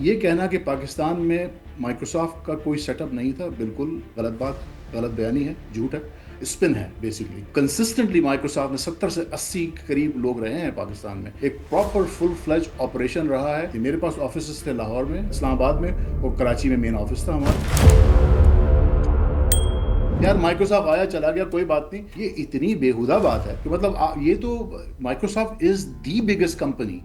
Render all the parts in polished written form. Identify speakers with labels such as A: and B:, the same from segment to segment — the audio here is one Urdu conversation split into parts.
A: یہ کہنا کہ پاکستان میں مائکروسافٹ کا کوئی سیٹ اپ نہیں تھا، بالکل غلط بات، غلط بیانی ہے، جھوٹ ہے، اسپن ہے بیسیکلی۔ کنسسٹنٹلی مائکروسافٹ میں 70 سے 80 کے قریب لوگ رہے ہیں پاکستان میں، ایک پراپر فل فلیج آپریشن رہا ہے۔ میرے پاس آفیسز تھے لاہور میں، اسلام آباد میں اور کراچی میں مین آفس تھا ہمارا۔ یار مائکروسافٹ آیا چلا گیا کوئی بات نہیں، یہ اتنی بیہودہ بات ہے کہ مطلب یہ تو Microsoft is the biggest company.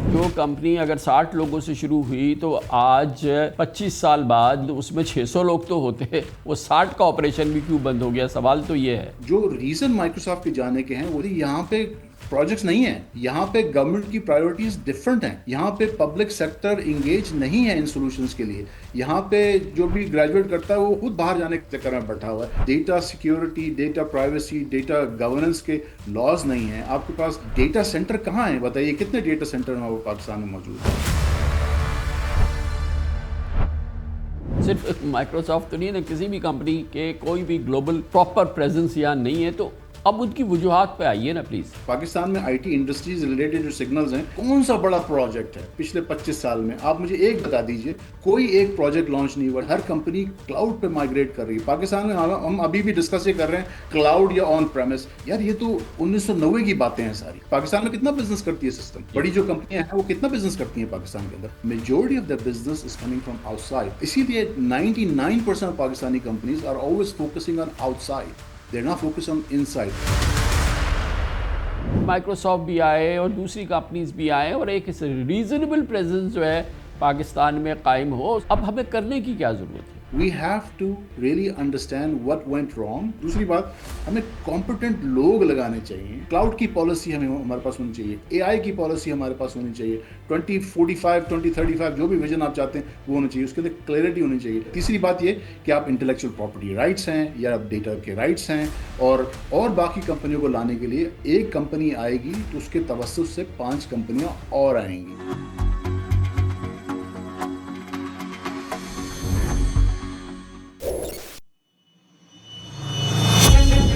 B: جو کمپنی اگر 60 لوگوں سے شروع ہوئی تو آج 25 سال بعد اس میں 600 لوگ تو ہوتے، وہ 60 کا آپریشن بھی کیوں بند ہو گیا؟ سوال تو یہ ہے۔
A: جو ریزن مائکروسافٹ کے جانے کے ہیں وہ یہاں پہ پروجیکٹس نہیں ہیں، یہاں پہ گورنمنٹ کی پرائیورٹیز ڈفرنٹ ہیں، یہاں پہ پبلک سیکٹر انگیج نہیں ہے ان سولوشنز کے لیے۔ یہاں پہ جو بھی گریجویٹ کرتا ہے وہ خود باہر جانے کے چکر میں بیٹھا ہوا ہے۔ Data security, data privacy, data governance کے لاز نہیں ہیں۔ آپ کے پاس ڈیٹا سینٹر کہاں ہیں؟ بتائیے کتنے ڈیٹا سینٹر ہیں وہ پاکستان میں موجود ہیں؟
B: صرف مائکروسافٹ تو نہیں ہے، کسی بھی کمپنی کے کوئی بھی گلوبل پراپر پریزنس یہاں نہیں ہے، تو اب ان کی وجوہات پہ آئیے نا پلیز۔
A: پاکستان میں آئی ٹی انڈسٹریز ریلیٹڈ جو سگنلز ہیں، کون سا بڑا پروجیکٹ ہے پچھلے 25 سال میں؟ آپ مجھے ایک بتا دیجئے، کوئی ایک پروجیکٹ لانچ نہیں ہوا۔ ہر کمپنی کلاؤڈ پہ مائگریٹ کر رہی ہے۔ پاکستان میں ہم ابھی بھی ڈسکس یہ کر رہے ہیں کلاؤڈ یا آن پریمس، یار یہ تو 1990 کی باتیں ہیں ساری۔ پاکستان میں کتنا بزنس کرتی ہے سسٹم؟ بڑی جو کمپنیاں ہیں وہ کتنا بزنس کرتی ہیں پاکستان کے اندر؟ Majority of the business is coming from outside. اسی لیے 99% Pakistani companies are always focusing on outside, they are not focus on inside.
B: Microsoft بھی آئے اور دوسری کمپنیز بھی آئے اور ایک ریزنیبل پریزنس جو ہے پاکستان میں قائم ہو۔ اب ہمیں کرنے کی کیا ضرورت ہے؟
A: We have to really understand what went wrong۔ دوسری بات، ہمیں کمپیٹنٹ لوگ لگانے چاہیے۔ کلاؤڈ کی پالیسی ہمارے پاس ہونی چاہیے، اے آئی کی پالیسی ہمارے پاس ہونی چاہیے، 2045 2035 جو بھی ویژن آپ چاہتے ہیں وہ ہونا چاہیے، اس کے اندر کلیئرٹی ہونی چاہیے۔ تیسری بات یہ کہ آپ انٹلیکچوئل پراپرٹی رائٹس ہیں یا ڈیٹا کے رائٹس ہیں، اور باقی کمپنیوں کو لانے کے لیے ایک کمپنی آئے گی تو اس کے توسط سے 5 کمپنیاں اور آئیں گی۔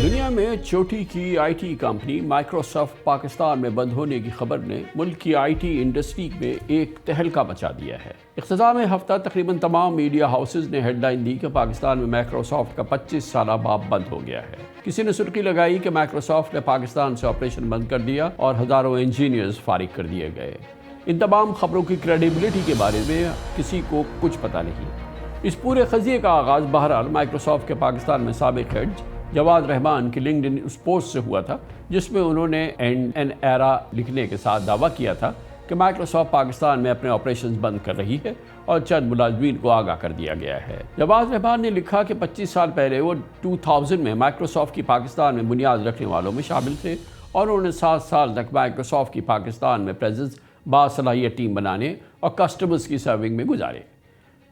B: دنیا میں چوٹی کی I T company Microsoft Pakistan میں بند ہونے کی خبر نے ملک کی آئی ٹی انڈسٹری میں ایک تہلکہ مچا دیا ہے۔ اختتام ہفتہ تقریباً تمام میڈیا ہاؤسز نے ہیڈ لائن دی کہ پاکستان میں مائکروسافٹ کا 25 سالہ باب بند ہو گیا ہے۔ کسی نے سرخی لگائی کہ مائکروسافٹ نے پاکستان سے آپریشن بند کر دیا اور ہزاروں انجینئرز فارغ کر دیے گئے۔ ان تمام خبروں کی کریڈیبلٹی کے بارے میں کسی کو کچھ پتہ نہیں۔ اس پورے قضیے کا آغاز بہرحال مائکروسافٹ کے پاکستان میں سابق ہیڈ جواد رحمان کی لنکڈ ان اس پوسٹ سے ہوا تھا، جس میں انہوں نے اینڈ این ایرا لکھنے کے ساتھ دعویٰ کیا تھا کہ مائکروسافٹ پاکستان میں اپنے آپریشنز بند کر رہی ہے اور چند ملازمین کو آگاہ کر دیا گیا ہے۔ جواد رحمان نے لکھا کہ 25 سال پہلے وہ 2000 میں مائکروسافٹ کی پاکستان میں بنیاد رکھنے والوں میں شامل تھے اور انہوں نے 7 سال تک مائکروسافٹ کی پاکستان میں پریزنس باصلاحیت ٹیم بنانے اور کسٹمرز کی سرونگ میں گزارے۔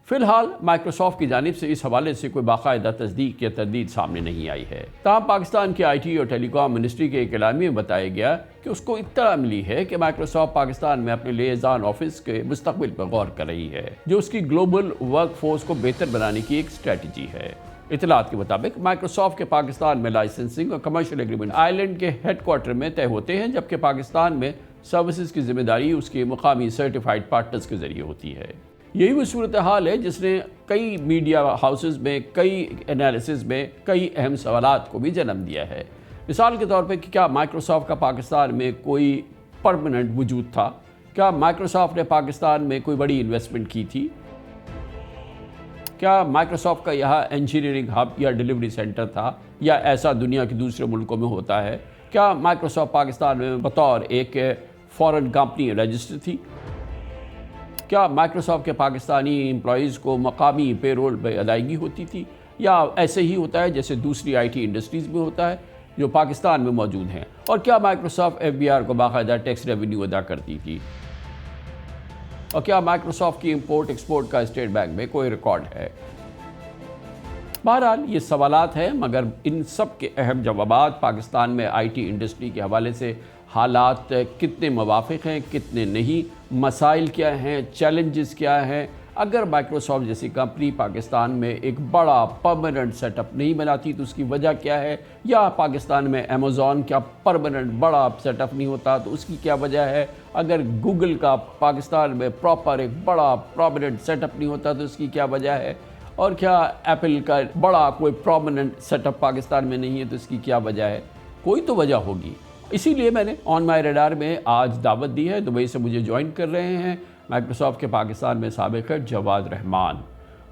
B: فی الحال مائکروسافٹ کی جانب سے اس حوالے سے کوئی باقاعدہ تصدیق یا تردید سامنے نہیں آئی ہے۔ تاہم پاکستان کی آئی ٹی اور ٹیلی کام منسٹری کے ایک اعلامیے میں بتایا گیا کہ اس کو اطلاع ملی ہے کہ مائکروسافٹ پاکستان میں اپنے لیزان آفس کے مستقبل پر غور کر رہی ہے، جو اس کی گلوبل ورک فورس کو بہتر بنانے کی ایک اسٹریٹجی ہے۔ اطلاعات کے مطابق مائکروسافٹ کے پاکستان میں لائسنسنگ اور کمرشل ایگریمنٹ آئرلینڈ کے ہیڈ کوارٹر میں طے ہوتے ہیں، جبکہ پاکستان میں سروسز کی ذمہ داری اس کے مقامی سرٹیفائیڈ پارٹنرز کے ذریعے ہوتی ہے۔ یہی وہ صورتحال ہے جس نے کئی میڈیا ہاؤسز میں، کئی انالیسز میں کئی اہم سوالات کو بھی جنم دیا ہے۔ مثال کے طور پہ کہ کیا مائکروسافٹ کا پاکستان میں کوئی پرماننٹ وجود تھا؟ کیا مائکروسافٹ نے پاکستان میں کوئی بڑی انویسٹمنٹ کی تھی؟ کیا مائکروسافٹ کا یہاں انجینئرنگ ہب یا ڈیلیوری سینٹر تھا، یا ایسا دنیا کے دوسرے ملکوں میں ہوتا ہے؟ کیا مائکروسافٹ پاکستان میں بطور ایک فورن کمپنی رجسٹر تھی؟ کیا مائکروسافٹ کے پاکستانی امپلائیز کو مقامی پے رول پہ ادائیگی ہوتی تھی، یا ایسے ہی ہوتا ہے جیسے دوسری آئی ٹی انڈسٹریز میں ہوتا ہے جو پاکستان میں موجود ہیں؟ اور کیا مائکروسافٹ ایف بی آر کو باقاعدہ ٹیکس ریونیو ادا کرتی تھی؟ اور کیا مائکروسافٹ کی امپورٹ ایکسپورٹ کا اسٹیٹ بینک میں کوئی ریکارڈ ہے؟ بہرحال یہ سوالات ہیں، مگر ان سب کے اہم جوابات پاکستان میں آئی ٹی انڈسٹری کے حوالے سے حالات کتنے موافق ہیں، کتنے نہیں، مسائل کیا ہیں، چیلنجز کیا ہیں، اگر مائکروسافٹ جیسی کمپنی پاکستان میں ایک بڑا پرماننٹ سیٹ اپ نہیں بناتی تو اس کی وجہ کیا ہے، یا پاکستان میں امیزون کا پرماننٹ بڑا سیٹ اپ نہیں ہوتا تو اس کی کیا وجہ ہے، اگر گوگل کا پاکستان میں پراپر ایک بڑا پرماننٹ سیٹ اپ نہیں ہوتا تو اس کی کیا وجہ ہے، اور کیا ایپل کا بڑا کوئی پرماننٹ سیٹ اپ پاکستان میں نہیں ہے تو اس کی کیا وجہ ہے، کوئی تو وجہ ہوگی۔ اسی لیے میں نے آن مائی ریڈار میں آج دعوت دی ہے، دبئی سے مجھے جوائن کر رہے ہیں مائکروسافٹ کے پاکستان میں سابق ہیڈ جواد رحمان۔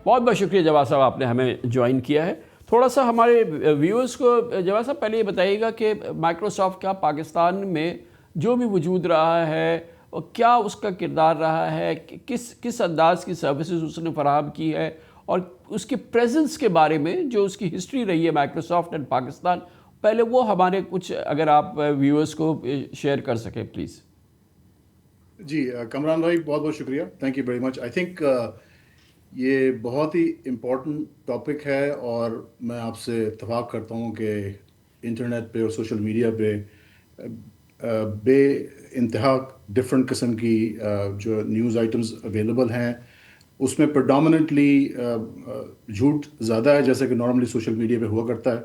B: بہت بہت شکریہ جواد صاحب، آپ نے ہمیں جوائن کیا ہے۔ تھوڑا سا ہمارے ویورز کو جواد صاحب پہلے یہ بتائیے گا کہ مائکروسافٹ کا پاکستان میں جو بھی وجود رہا ہے کیا اس کا کردار رہا ہے، کس انداز کی سروسز اس نے فراہم کی ہے، اور اس کے پریزنس کے بارے میں جو اس کی ہسٹری رہی ہے مائکروسافٹ اینڈ پاکستان، پہلے وہ ہمارے کچھ اگر آپ ویورز کو شیئر کر سکیں پلیز۔
A: جی کمران بھائی بہت بہت شکریہ، thank you very much. I think یہ بہت ہی امپورٹنٹ ٹاپک ہے، اور میں آپ سے اتفاق کرتا ہوں کہ انٹرنیٹ پہ اور سوشل میڈیا پہ بے انتہا ڈفرینٹ قسم کی جو نیوز آئٹمز اویلیبل ہیں، اس میں پرڈامننٹلی جھوٹ زیادہ ہے جیسا کہ نارملی سوشل میڈیا پہ ہوا کرتا ہے،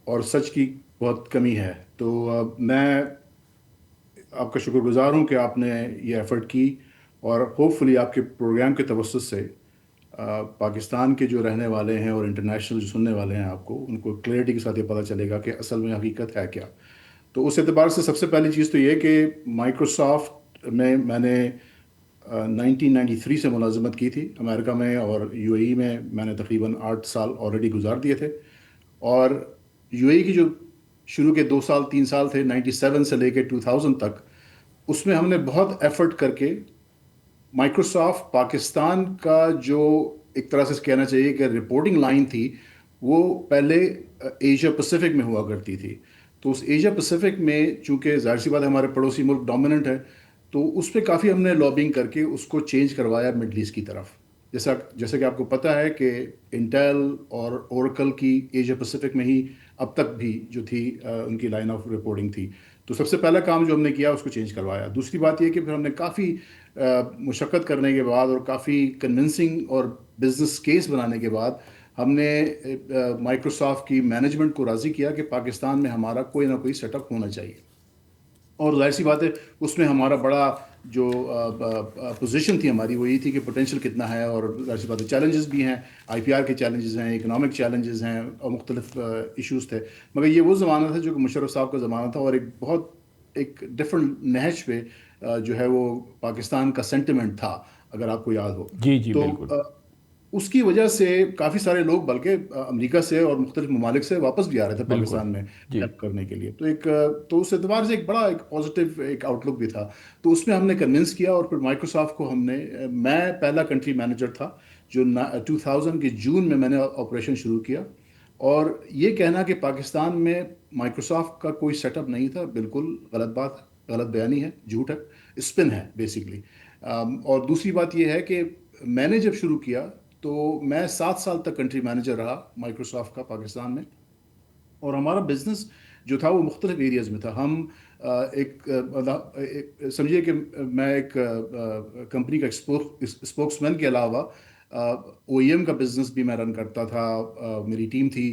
A: اور سچ کی بہت کمی ہے۔ تو میں آپ کا شکر گزار ہوں کہ آپ نے یہ ایفرٹ کی، اور ہوپ فلی آپ کے پروگرام کے توسط سے پاکستان کے جو رہنے والے ہیں اور انٹرنیشنل جو سننے والے ہیں آپ کو، ان کو کلیئرٹی کے ساتھ یہ پتہ چلے گا کہ اصل میں حقیقت ہے کیا۔ تو اس اعتبار سے سب سے پہلی چیز تو یہ کہ مائکروسافٹ میں نے 1993 سے ملازمت کی تھی امریکہ میں، اور یو اے ای میں نے تقریباً 8 سال آلریڈی گزار دیے تھے، اور یو اے ای کی جو شروع کے 2 3 سال تھے 97 سے لے کے 2000 تک، اس میں ہم نے بہت ایفرٹ کر کے مائکروسافٹ پاکستان کا جو ایک طرح سے کہنا چاہیے کہ رپورٹنگ لائن تھی، وہ پہلے ایشیا پیسیفک میں ہوا کرتی تھی۔ تو اس ایشیا پیسیفک میں چونکہ ظاہر سی بات ہے ہمارے پڑوسی ملک ڈومیننٹ ہے، تو اس پہ کافی ہم نے لابنگ کر کے اس کو چینج کروایا مڈل ایسٹ کی طرف۔ جیسا کہ آپ کو پتہ ہے کہ انٹیل اور اوریکل کی ایشیا پیسیفک میں ہی اب تک بھی جو تھی ان کی لائن آف رپورٹنگ تھی۔ تو سب سے پہلا کام جو ہم نے کیا اس کو چینج کروایا۔ دوسری بات یہ کہ پھر ہم نے کافی مشقت کرنے کے بعد اور کافی کنونسنگ اور بزنس کیس بنانے کے بعد ہم نے مائکروسافٹ کی مینجمنٹ کو راضی کیا کہ پاکستان میں ہمارا کوئی نہ کوئی سیٹ اپ ہونا چاہیے، اور ظاہر سی بات ہے اس میں ہمارا بڑا جو پوزیشن تھی ہماری وہ یہ تھی کہ پوٹینشیل کتنا ہے، اور ظاہر سی بات ہے چیلنجز بھی ہیں، آئی پی آر کے چیلنجز ہیں، اکنامک چیلنجز ہیں، اور مختلف ایشوز تھے۔ مگر یہ وہ زمانہ تھا جو کہ مشرف صاحب کا زمانہ تھا، اور ایک ڈفرینٹ نہج پہ جو ہے وہ پاکستان کا سینٹیمنٹ تھا، اگر آپ کو یاد ہو۔
B: جی جی
A: تو
B: بالکل،
A: اس کی وجہ سے کافی سارے لوگ بلکہ امریکہ سے اور مختلف ممالک سے واپس بھی آ رہے تھے
B: بالکل
A: پاکستان میں
B: جی
A: ہیلپ کرنے کے لیے۔ تو اس اعتبار سے ایک بڑا ایک پازیٹیو ایک آؤٹ لک بھی تھا۔ تو اس میں ہم نے کنونس کیا، اور پھر مائکروسافٹ کو میں پہلا کنٹری مینیجر تھا جو 2000 کے جون میں نے آپریشن شروع کیا۔ اور یہ کہنا کہ پاکستان میں مائکروسافٹ کا کوئی سیٹ اپ نہیں تھا، بالکل غلط بات ہے، غلط بیانی ہے، جھوٹ ہے، اسپن ہے بیسیکلی۔ اور دوسری بات یہ ہے کہ میں نے جب شروع کیا تو میں 7 سال تک کنٹری مینیجر رہا مائکروسافٹ کا پاکستان میں، اور ہمارا بزنس جو تھا وہ مختلف ایریاز میں تھا۔ ہم سمجھیے کہ میں ایک کمپنی کا اسپوکس مین کے علاوہ او ای ایم کا بزنس بھی میں رن کرتا تھا، میری ٹیم تھی،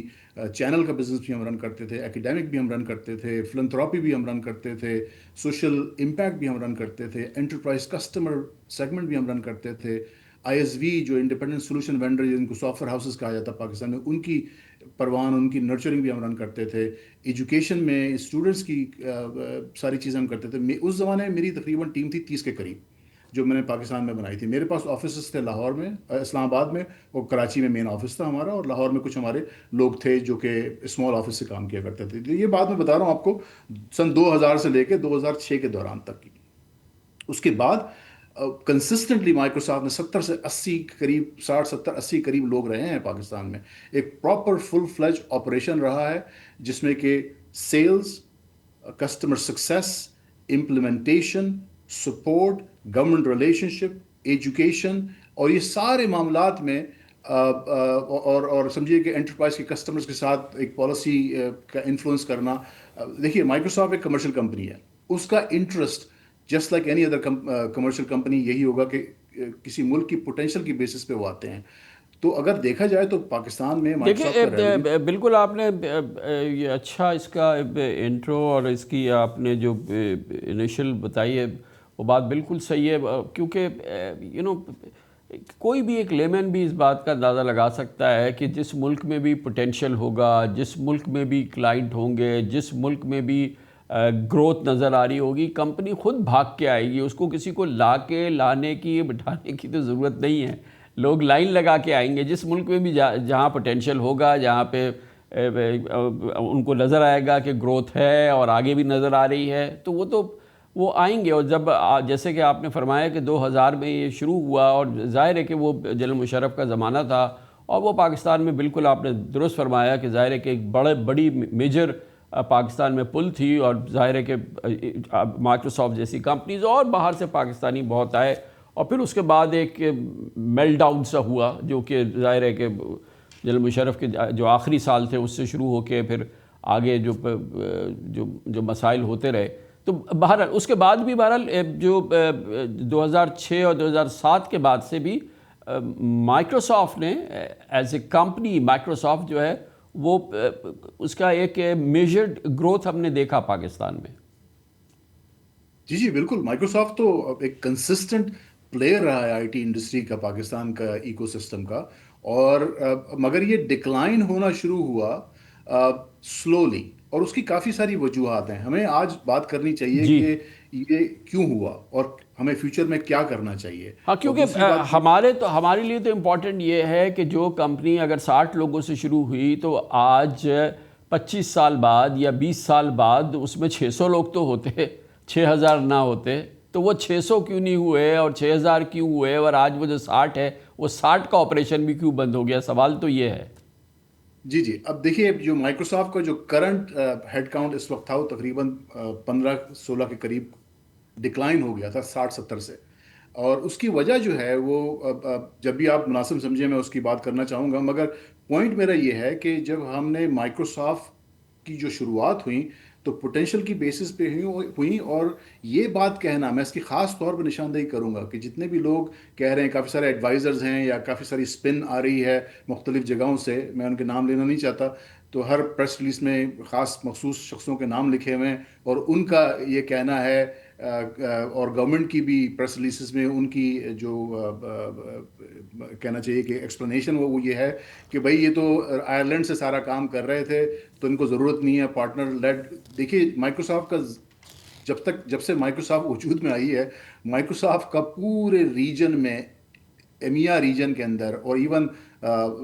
A: چینل کا بزنس بھی ہم رن کرتے تھے، ایکیڈیمک بھی ہم رن کرتے تھے، فلنتھراپی بھی ہم رن کرتے تھے، سوشل امپیکٹ بھی ہم رن کرتے تھے، انٹرپرائز کسٹمر سیگمنٹ بھی ہم رن کرتے تھے، آئی ایس وی جو انڈیپینڈنٹ سولوشن وینڈر جن کو سافٹ ویئر ہاؤسز کہا جاتا ہے پاکستان میں، ان کی پروان، ان کی نرچرنگ بھی ہم رن کرتے تھے، ایجوکیشن میں اسٹوڈنٹس کی ساری چیزیں ہم کرتے تھے۔ اس زمانے میں میری تقریباً ٹیم تھی 30 کے قریب جو میں نے پاکستان میں بنائی تھی۔ میرے پاس آفیسز تھے لاہور میں، اسلام آباد میں، اور کراچی میں مین آفس تھا ہمارا، اور لاہور میں کچھ ہمارے لوگ تھے جو کہ اسمال آفس سے کام کیا کرتے تھے۔ یہ بات میں بتا رہا ہوں آپ کو سن 2000 سے لے کے 2006 کے دوران تک کی۔ اس کے بعد کنسسٹنٹلی مائکروسافٹ میں 70 سے 80 قریب 60 70 80 قریب لوگ رہے ہیں پاکستان میں۔ ایک پراپر فل فلیج آپریشن رہا ہے جس میں کہ sales, customer success, implementation, support, government relationship, education, اور یہ سارے معاملات میں اور سمجھیے کہ انٹرپرائز کے کسٹمرز کے ساتھ ایک پالیسی کا انفلوئنس کرنا۔ دیکھیے مائکروسافٹ ایک کمرشل کمپنی ہے، اس کا interest just like any other commercial company یہی ہوگا کہ کسی ملک کی پوٹینشیل کی بیسس پہ وہ آتے ہیں. تو اگر دیکھا جائے تو پاکستان میں مائیکروسافٹ کا ریونیو.
B: بالکل آپ نے یہ اچھا اس کا انٹرو اور اس کی آپ نے جو انیشل بتائی ہے وہ بات بالکل صحیح ہے. کیونکہ کوئی بھی ایک لیمن بھی اس بات کا اندازہ لگا سکتا ہے کہ جس ملک میں بھی پوٹینشیل ہوگا، جس ملک میں بھی کلائنٹ ہوں گے، جس ملک میں بھی گروتھ نظر آ رہی ہوگی، کمپنی خود بھاگ کے آئے گی. اس کو کسی کو لانے کی بٹھانے کی تو ضرورت نہیں ہے. لوگ لائن لگا کے آئیں گے جس ملک میں بھی جہاں پوٹینشیل ہوگا، جہاں پہ ان کو نظر آئے گا کہ گروتھ ہے اور آگے بھی نظر آ رہی ہے، تو وہ آئیں گے. اور جب جیسے کہ آپ نے فرمایا کہ 2000 میں یہ شروع ہوا، اور ظاہر ہے کہ وہ جنرل مشرف کا زمانہ تھا، اور وہ پاکستان میں بالکل آپ نے درست فرمایا کہ ظاہر ہے کہ ایک بڑی میجر پاکستان میں پل تھی. اور ظاہر ہے کہ مائیکروسافٹ جیسی کمپنیز اور باہر سے پاکستانی بہت آئے، اور پھر اس کے بعد ایک میل ڈاؤن سا ہوا، جو کہ ظاہر ہے کہ جنرل مشرف کے جو آخری سال تھے اس سے شروع ہو کے پھر آگے جو مسائل ہوتے رہے. تو بہرحال اس کے بعد بھی جو 2006 اور 2007 کے بعد سے بھی مائیکروسافٹ نے ایز اے کمپنی، مائیکروسافٹ جو ہے وہ اس کا ایک میجرڈ گروتھ ہم نے دیکھا پاکستان میں.
A: جی بالکل. مائیکروسافٹ تو ایک کنسسٹنٹ پلیئر رہا ہے آئی ٹی انڈسٹری کا، پاکستان کا ایکو سسٹم کا. اور مگر یہ ڈکلائن ہونا شروع ہوا سلولی، اور اس کی کافی ساری وجوہات ہیں. ہمیں آج بات کرنی چاہیے
B: جی
A: کہ یہ کیوں ہوا اور ہمیں فیوچر میں کیا کرنا چاہیے.
B: ہاں،
A: اور
B: کیونکہ
A: دوسری بات
B: ہمارے لیے تو امپورٹنٹ یہ ہے کہ جو کمپنی اگر 60 لوگوں سے شروع ہوئی تو آج 25 سال بعد یا 20 سال بعد اس میں 600 لوگ تو ہوتے، 6000 نہ ہوتے. تو وہ 600 کیوں نہیں ہوئے اور 6000 کیوں ہوئے، اور آج وہ جو 60 ہے وہ 60 کا آپریشن بھی کیوں بند ہو گیا؟ سوال تو یہ ہے.
A: جی اب دیکھیے، جو مائیکروسافٹ کا جو کرنٹ ہیڈ کاؤنٹ اس وقت تھا وہ تقریباً 15-16 کے قریب ڈکلائن ہو گیا تھا 60-70 سے. اور اس کی وجہ جو ہے وہ جب بھی آپ مناسب سمجھیں میں اس کی بات کرنا چاہوں گا. مگر پوائنٹ میرا یہ ہے کہ جب ہم نے مائیکروسافٹ کی جو شروعات ہوئیں تو پوٹینشیل کی بیسس پہ ہوئیں. اور یہ بات کہنا، میں اس کی خاص طور پر نشاندہی کروں گا کہ جتنے بھی لوگ کہہ رہے ہیں، کافی سارے ایڈوائزرز ہیں یا کافی ساری اسپن آ رہی ہے مختلف جگہوں سے، میں ان کے نام لینا نہیں چاہتا. تو ہر پریس ریلیز میں خاص مخصوص شخصوں کے نام لکھے ہوئے ہیں، اور ان کا یہ کہنا ہے، اور گورنمنٹ کی بھی پریس ریلیزز میں ان کی جو کہنا چاہیے کہ ایکسپلینیشن وہ یہ ہے کہ بھائی یہ تو آئرلینڈ سے سارا کام کر رہے تھے تو ان کو ضرورت نہیں ہے پارٹنر لیڈ. دیکھیے مائیکروسافٹ کا جب سے مائیکروسافٹ وجود میں آئی ہے، مائیکروسافٹ کا پورے ریجن میں، ایمیا ریجن کے اندر اور ایون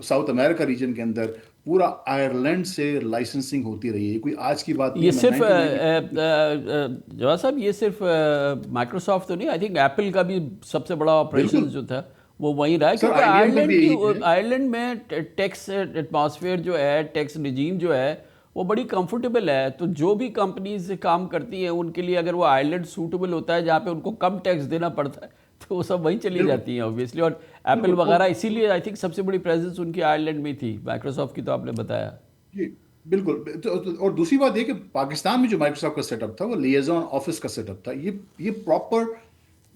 A: ساؤتھ امریکہ ریجن کے اندر پورا آئرلینڈ سے لائسنسنگ ہوتی رہی ہے. کوئی آج کی بات نہیں
B: یہ
A: ہے.
B: صرف
A: میں
B: جواز صاحب، یہ صرف مائیکروسافٹ تو نہیں، آئی تھنک ایپل کا بھی سب سے بڑا آپریشن
A: بالکل
B: جو تھا وہ وہیں رہا ہے.
A: سر،
B: کیونکہ
A: آئی بی ایم کا بھی یہی ہے.
B: آئرلینڈ میں ٹیکس ایٹماسفیئر جو ہے، ٹیکس رجیم جو ہے وہ بڑی کمفرٹیبل ہے. تو جو بھی کمپنیز کام کرتی ہیں ان کے لیے اگر وہ آئرلینڈ سوٹیبل ہوتا ہے جہاں پہ ان کو کم ٹیکس دینا پڑتا ہے تو وہ سب وہیں چلی
A: بالکل
B: جاتی ہیں اوبیسلی. اور ایپل
A: بالکل
B: وغیرہ اسی لیے آئی تھنک سب سے بڑی پریزنس ان کی آئرلینڈ میں تھی. مائیکروسافٹ کی تو آپ نے بتایا.
A: جی بالکل. اور دوسری بات یہ کہ پاکستان میں جو مائیکروسافٹ کا سیٹ اپ تھا وہ لیزون آفس کا سیٹ اپ تھا. یہ پراپر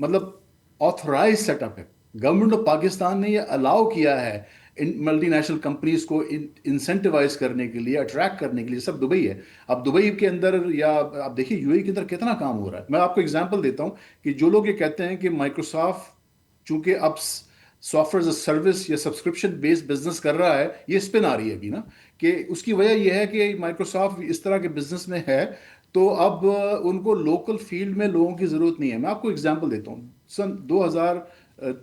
A: مطلب آتھورائز سیٹ اپ ہے. گورنمنٹ آف پاکستان نے یہ الاؤ کیا ہے ملٹی نیشنل کمپنیز کو انسینٹیوائز کرنے کے لیے، اٹریکٹ کرنے کے لیے. سب دبئی ہے. اب دبئی کے اندر یا آپ دیکھیے یو اے کے اندر کتنا کام ہو رہا ہے. میں آپ کو اگزامپل دیتا ہوں کہ جو لوگ یہ کہتے ہیں کہ مائیکروسافٹ چونکہ اب سافٹ ویئر سروس یا سبسکرپشن بیسڈ بزنس کر رہا ہے، یہ اسپن آ رہی ہے ابھی نا، کہ اس کی وجہ یہ ہے کہ مائیکروسافٹ اس طرح کے بزنس میں ہے تو اب ان کو لوکل فیلڈ میں لوگوں کی ضرورت نہیں ہے. میں آپ کو اگزامپل دیتا ہوں. سن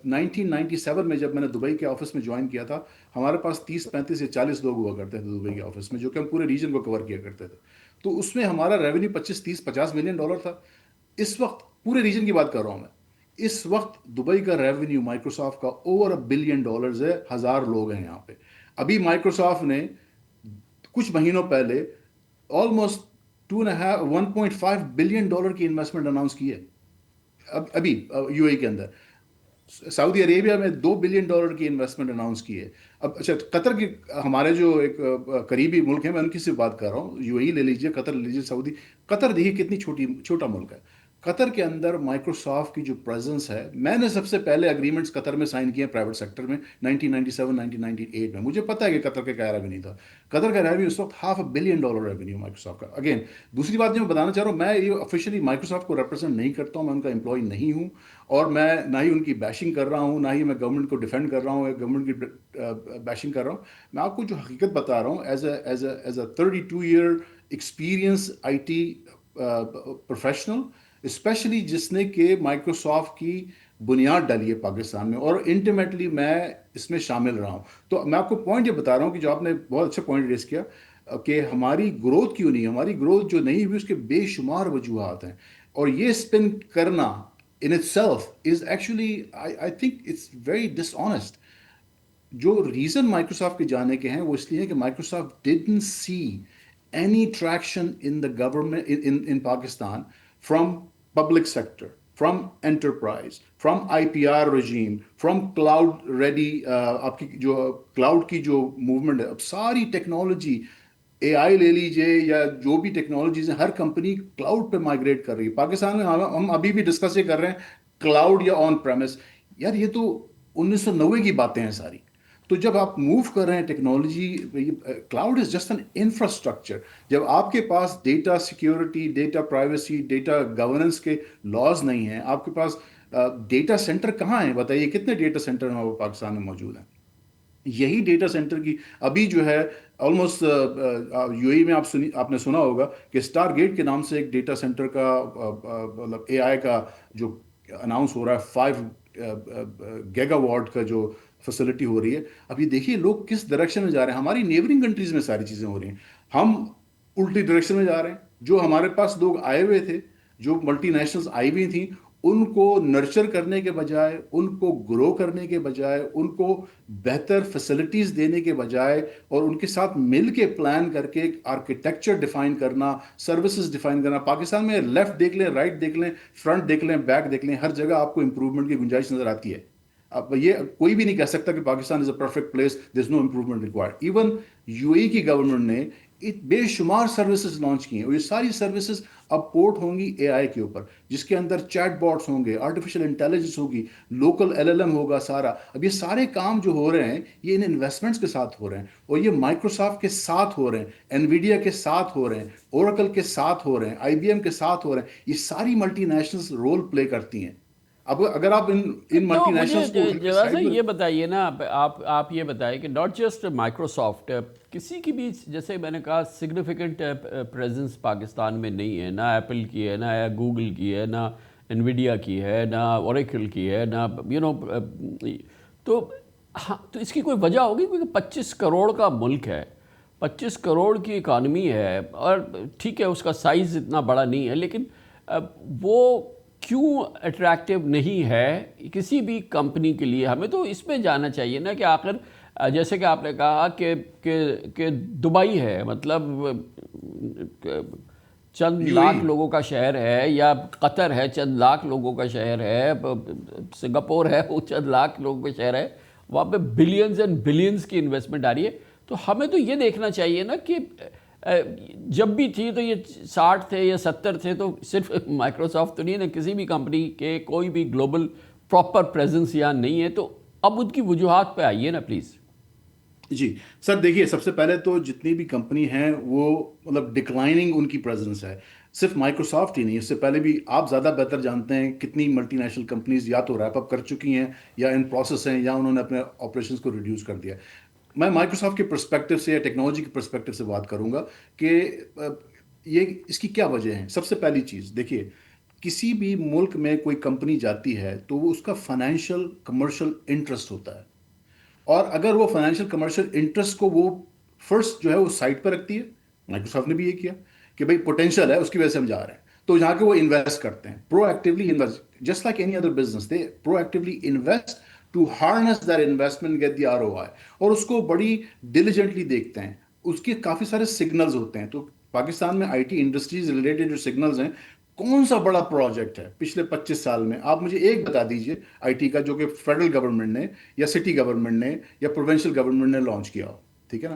A: 1997 میں جب میں نے دبئی کے آفس میں جوائن کیا تھا، ہمارے پاس 30-35 یا 40 لوگ ہوا کرتے تھے دبئی کے آفس میں، جو کہ ہم پورے ریجن کو کور کیا کرتے تھے. تو اس میں ہمارا ریونیو 25-30-50 ملین ڈالر تھا. اس وقت پورے ریجن کی بات کر رہا ہوں میں، اس وقت دبئی کا ریونیو مائیکروسافٹ کا اوور $1 بلین ہے. 1000 لوگ ہیں یہاں پہ. ابھی مائیکروسافٹ نے کچھ مہینوں پہلے آلموسٹ 1.5 بلین ڈالر کی انویسٹمنٹ اناؤنس کی ہے ابھی یو اے کے اندر. سعودی عربیہ میں 2 بلین ڈالر کی انویسٹمنٹ اناؤنس کی ہے. اب اچھا، قطر کی، ہمارے جو ایک قریبی ملک ہیں، میں ان کی صرف بات کر رہا ہوں. یو اے لے لیجیے، قطر لے لیجیے، سعودی. قطر دیکھیے کتنی چھوٹا ملک ہے. قطر کے اندر مائکروسافٹ کی جو پریزنس ہے، میں نے سب سے پہلے اگریمنٹس قطر میں سائن کیے ہیں پرائیویٹ سیکٹر میں 1997 1998 میں. مجھے پتا ہے کہ قطر کا کیا ریونیو تھا. قطر کا ریونیو اس وقت $500 ملین ریونیو مائکروسافٹ کا. اگین دوسری بات جو میں بتانا چاہ رہا ہوں، میں یہ آفیشلی مائکروسافٹ کو ریپرزینٹ نہیں کرتا ہوں، میں ان کا امپلائی نہیں ہوں، اور میں نہ ہی ان کی بیشنگ کر رہا ہوں، نہ ہی میں گورنمنٹ کو ڈیفینڈ کر رہا ہوں یا گورنمنٹ کی بیشنگ کر رہا ہوں. میں آپ کو جو حقیقت بتا رہا ہوں as a 32 year experience I T professional, specially جس نے کہ مائکروسافٹ کی بنیاد ڈالی ہے پاکستان میں، اور انٹیمیٹلی میں اس میں شامل رہا ہوں. تو میں آپ کو پوائنٹ یہ بتا رہا ہوں کہ جو آپ نے بہت اچھا پوائنٹ ریز کیا کہ ہماری گروتھ کیوں نہیں، ہماری گروتھ جو نہیں ہوئی اس کے بے شمار وجوہات ہیں، اور یہ اسپن کرنا in itself is actually I think it's very dishonest. جو ریزن مائکروسافٹ کے جانے کے ہیں وہ اس لیے ہے کہ Microsoft didn't see any traction in the government in Pakistan from public sector, from enterprise, from IPR regime, from cloud ready. آپ کی جو کلاؤڈ کی جو موومنٹ ہے، اب ساری ٹیکنالوجی اے آئی لے لیجئے یا جو بھی ٹیکنالوجیز ہیں، ہر کمپنی کلاؤڈ پہ مائگریٹ کر رہی ہے. پاکستان میں ہم ابھی بھی ڈسکس یہ کر رہے ہیں کلاؤڈ یا آن پریمس. یار یہ تو 1990 کی باتیں ہیں ساری. تو جب آپ موو کر رہے ہیں technology, cloud is just an infrastructure. جب آپ کے پاس data security, data privacy, data governance کے لاز نہیں ہیں، آپ کے پاس ڈیٹا سینٹر کہاں ہیں؟ بتائیے کتنے ڈیٹا سینٹر ہیں وہ پاکستان میں موجود ہیں. یہی ڈیٹا سینٹر کی ابھی جو ہے آلموسٹ یو اے میں آپ نے سنا ہوگا کہ اسٹار گیٹ کے نام سے ایک ڈیٹا سینٹر کا مطلب اے آئی کا جو اناؤنس ہو رہا ہے، 5 گیگا واٹ کا جو فیسلٹی ہو رہی ہے. اب یہ دیکھیے لوگ کس ڈائریکشن میں جا رہے ہیں. ہماری نیبرنگ کنٹریز میں ساری چیزیں ہو رہی ہیں، ہم الٹی ڈائریکشن میں جا رہے ہیں. جو ہمارے پاس لوگ آئے ہوئے تھے، جو ملٹی نیشنلز آئی ہوئی تھیں، ان کو نرچر کرنے کے بجائے، ان کو گرو کرنے کے بجائے، ان کو بہتر فیسلٹیز دینے کے بجائے، اور ان کے ساتھ مل کے پلان کر کے آرکیٹیکچر ڈیفائن کرنا، سروسز ڈیفائن کرنا. پاکستان میں لیفٹ دیکھ لیں، رائٹ دیکھ لیں، فرنٹ دیکھ لیں، بیک دیکھ لیں، ہر جگہ آپ کو امپروومنٹ کی گنجائش نظر آتی ہے. اب یہ کوئی بھی نہیں کہہ سکتا کہ Pakistan is a perfect place, there is no improvement required. Even U A کی گورنمنٹ نے بے شمار سروسز لانچ کی ہیں، اور یہ ساری سروسز اب پورٹ ہوں گی اے آئی کے اوپر، جس کے اندر چیٹ باٹس ہوں گے، آرٹیفیشل انٹیلیجنس ہوگی، لوکل ایل ایل ایم ہوگا سارا. اب یہ سارے کام جو ہو رہے ہیں یہ ان انویسٹمنٹس کے ساتھ ہو رہے ہیں، اور یہ مائکروسافٹ کے ساتھ ہو رہے ہیں، انویڈیا کے ساتھ ہو رہے ہیں، اوریکل کے ساتھ ہو رہے ہیں، آئی بی ایم کے ساتھ ہو رہے ہیں. یہ ساری ملٹی نیشنلز رول پلے کرتی ہیں. اب اگر آپ ان
B: تو
A: ملٹی
B: مجھے
A: نیشنلز کو اٹھا کے
B: جواد
A: سائڈ
B: صاحب
A: میں،
B: یہ بتائیے نا، آپ یہ بتائیں کہ ناٹ جسٹ مائکروسافٹ، کسی کی بھی جیسے میں نے کہا سگنیفیکنٹ پریزنس پاکستان میں نہیں ہے، نہ ایپل کی ہے، نہ گوگل کی ہے، نہ انویڈیا کی ہے، نہ اوریکل کی ہے، نہ تو ہاں، تو اس کی کوئی وجہ ہوگی؟ کیونکہ 25 کروڑ کا ملک ہے، 25 کروڑ کی اکانومی ہے، اور ٹھیک ہے اس کا سائز اتنا بڑا نہیں ہے، لیکن وہ کیوں اٹریکٹیو نہیں ہے کسی بھی کمپنی کے لیے؟ ہمیں تو اس میں جانا چاہیے نا کہ آخر جیسے کہ آپ نے کہا کہ دبئی ہے، مطلب چند
A: یو اے.
B: لاکھ لوگوں کا شہر ہے، یا قطر ہے چند لاکھ لوگوں کا شہر ہے، سنگاپور ہے وہ چند لاکھ لوگوں کا شہر ہے، وہاں پہ بلینز اینڈ بلینز کی انویسٹمنٹ آ رہی ہے. تو ہمیں تو یہ دیکھنا چاہیے نا کہ جب بھی تھی تو یہ 60 تھے یا 70 تھے، تو صرف مائکروسافٹ تو نہیں ہے نا، کسی بھی کمپنی کے کوئی بھی گلوبل پراپر پریزنس یہاں نہیں ہے. تو اب ان کی وجوہات پہ آئیے نا پلیز.
A: جی سر، دیکھیے سب سے پہلے تو جتنی بھی کمپنی ہیں وہ مطلب ڈکلائننگ ان کی پریزنس ہے. صرف مائکروسافٹ ہی نہیں، اس سے پہلے بھی آپ زیادہ بہتر جانتے ہیں کتنی ملٹی نیشنل کمپنیز یا تو ریپ اپ کر چکی ہیں، یا ان پروسیس ہیں، یا انہوں نے اپنے آپریشنس کو ریڈیوس کر دیا. میں مائکروسافٹ کے پرسپیکٹو سے یا ٹیکنالوجی کے پرسپیکٹو سے بات کروں گا کہ یہ اس کی کیا وجہ ہیں. سب سے پہلی چیز دیکھیے، کسی بھی ملک میں کوئی کمپنی جاتی ہے تو وہ اس کا فائنینشیل کمرشل انٹرسٹ ہوتا ہے، اور اگر وہ فائنینشیل کمرشل انٹرسٹ کو وہ فرسٹ جو ہے وہ سائٹ پہ رکھتی ہے. مائکروسافٹ نے بھی یہ کیا کہ بھائی پوٹینشیل ہے، اس کی وجہ سے ہم جا رہے ہیں، تو جہاں کے وہ انویسٹ کرتے ہیں، proactively invest, just like any other business they proactively invest to harness that investment, get the R O I, اور اس کو بڑی ڈیلیجنٹلی دیکھتے ہیں. اس کے کافی سارے سگنلز ہوتے ہیں. تو پاکستان میں آئی ٹی انڈسٹریز ریلیٹڈ جو سگنلز ہیں، کون سا بڑا پروجیکٹ ہے پچھلے 25 سال میں؟ آپ مجھے ایک بتا دیجئے آئی ٹی کا جو کہ فیڈرل گورنمنٹ نے یا سٹی گورنمنٹ نے یا پروونشل گورنمنٹ نے لانچ کیا ہو. ٹھیک ہے نا؟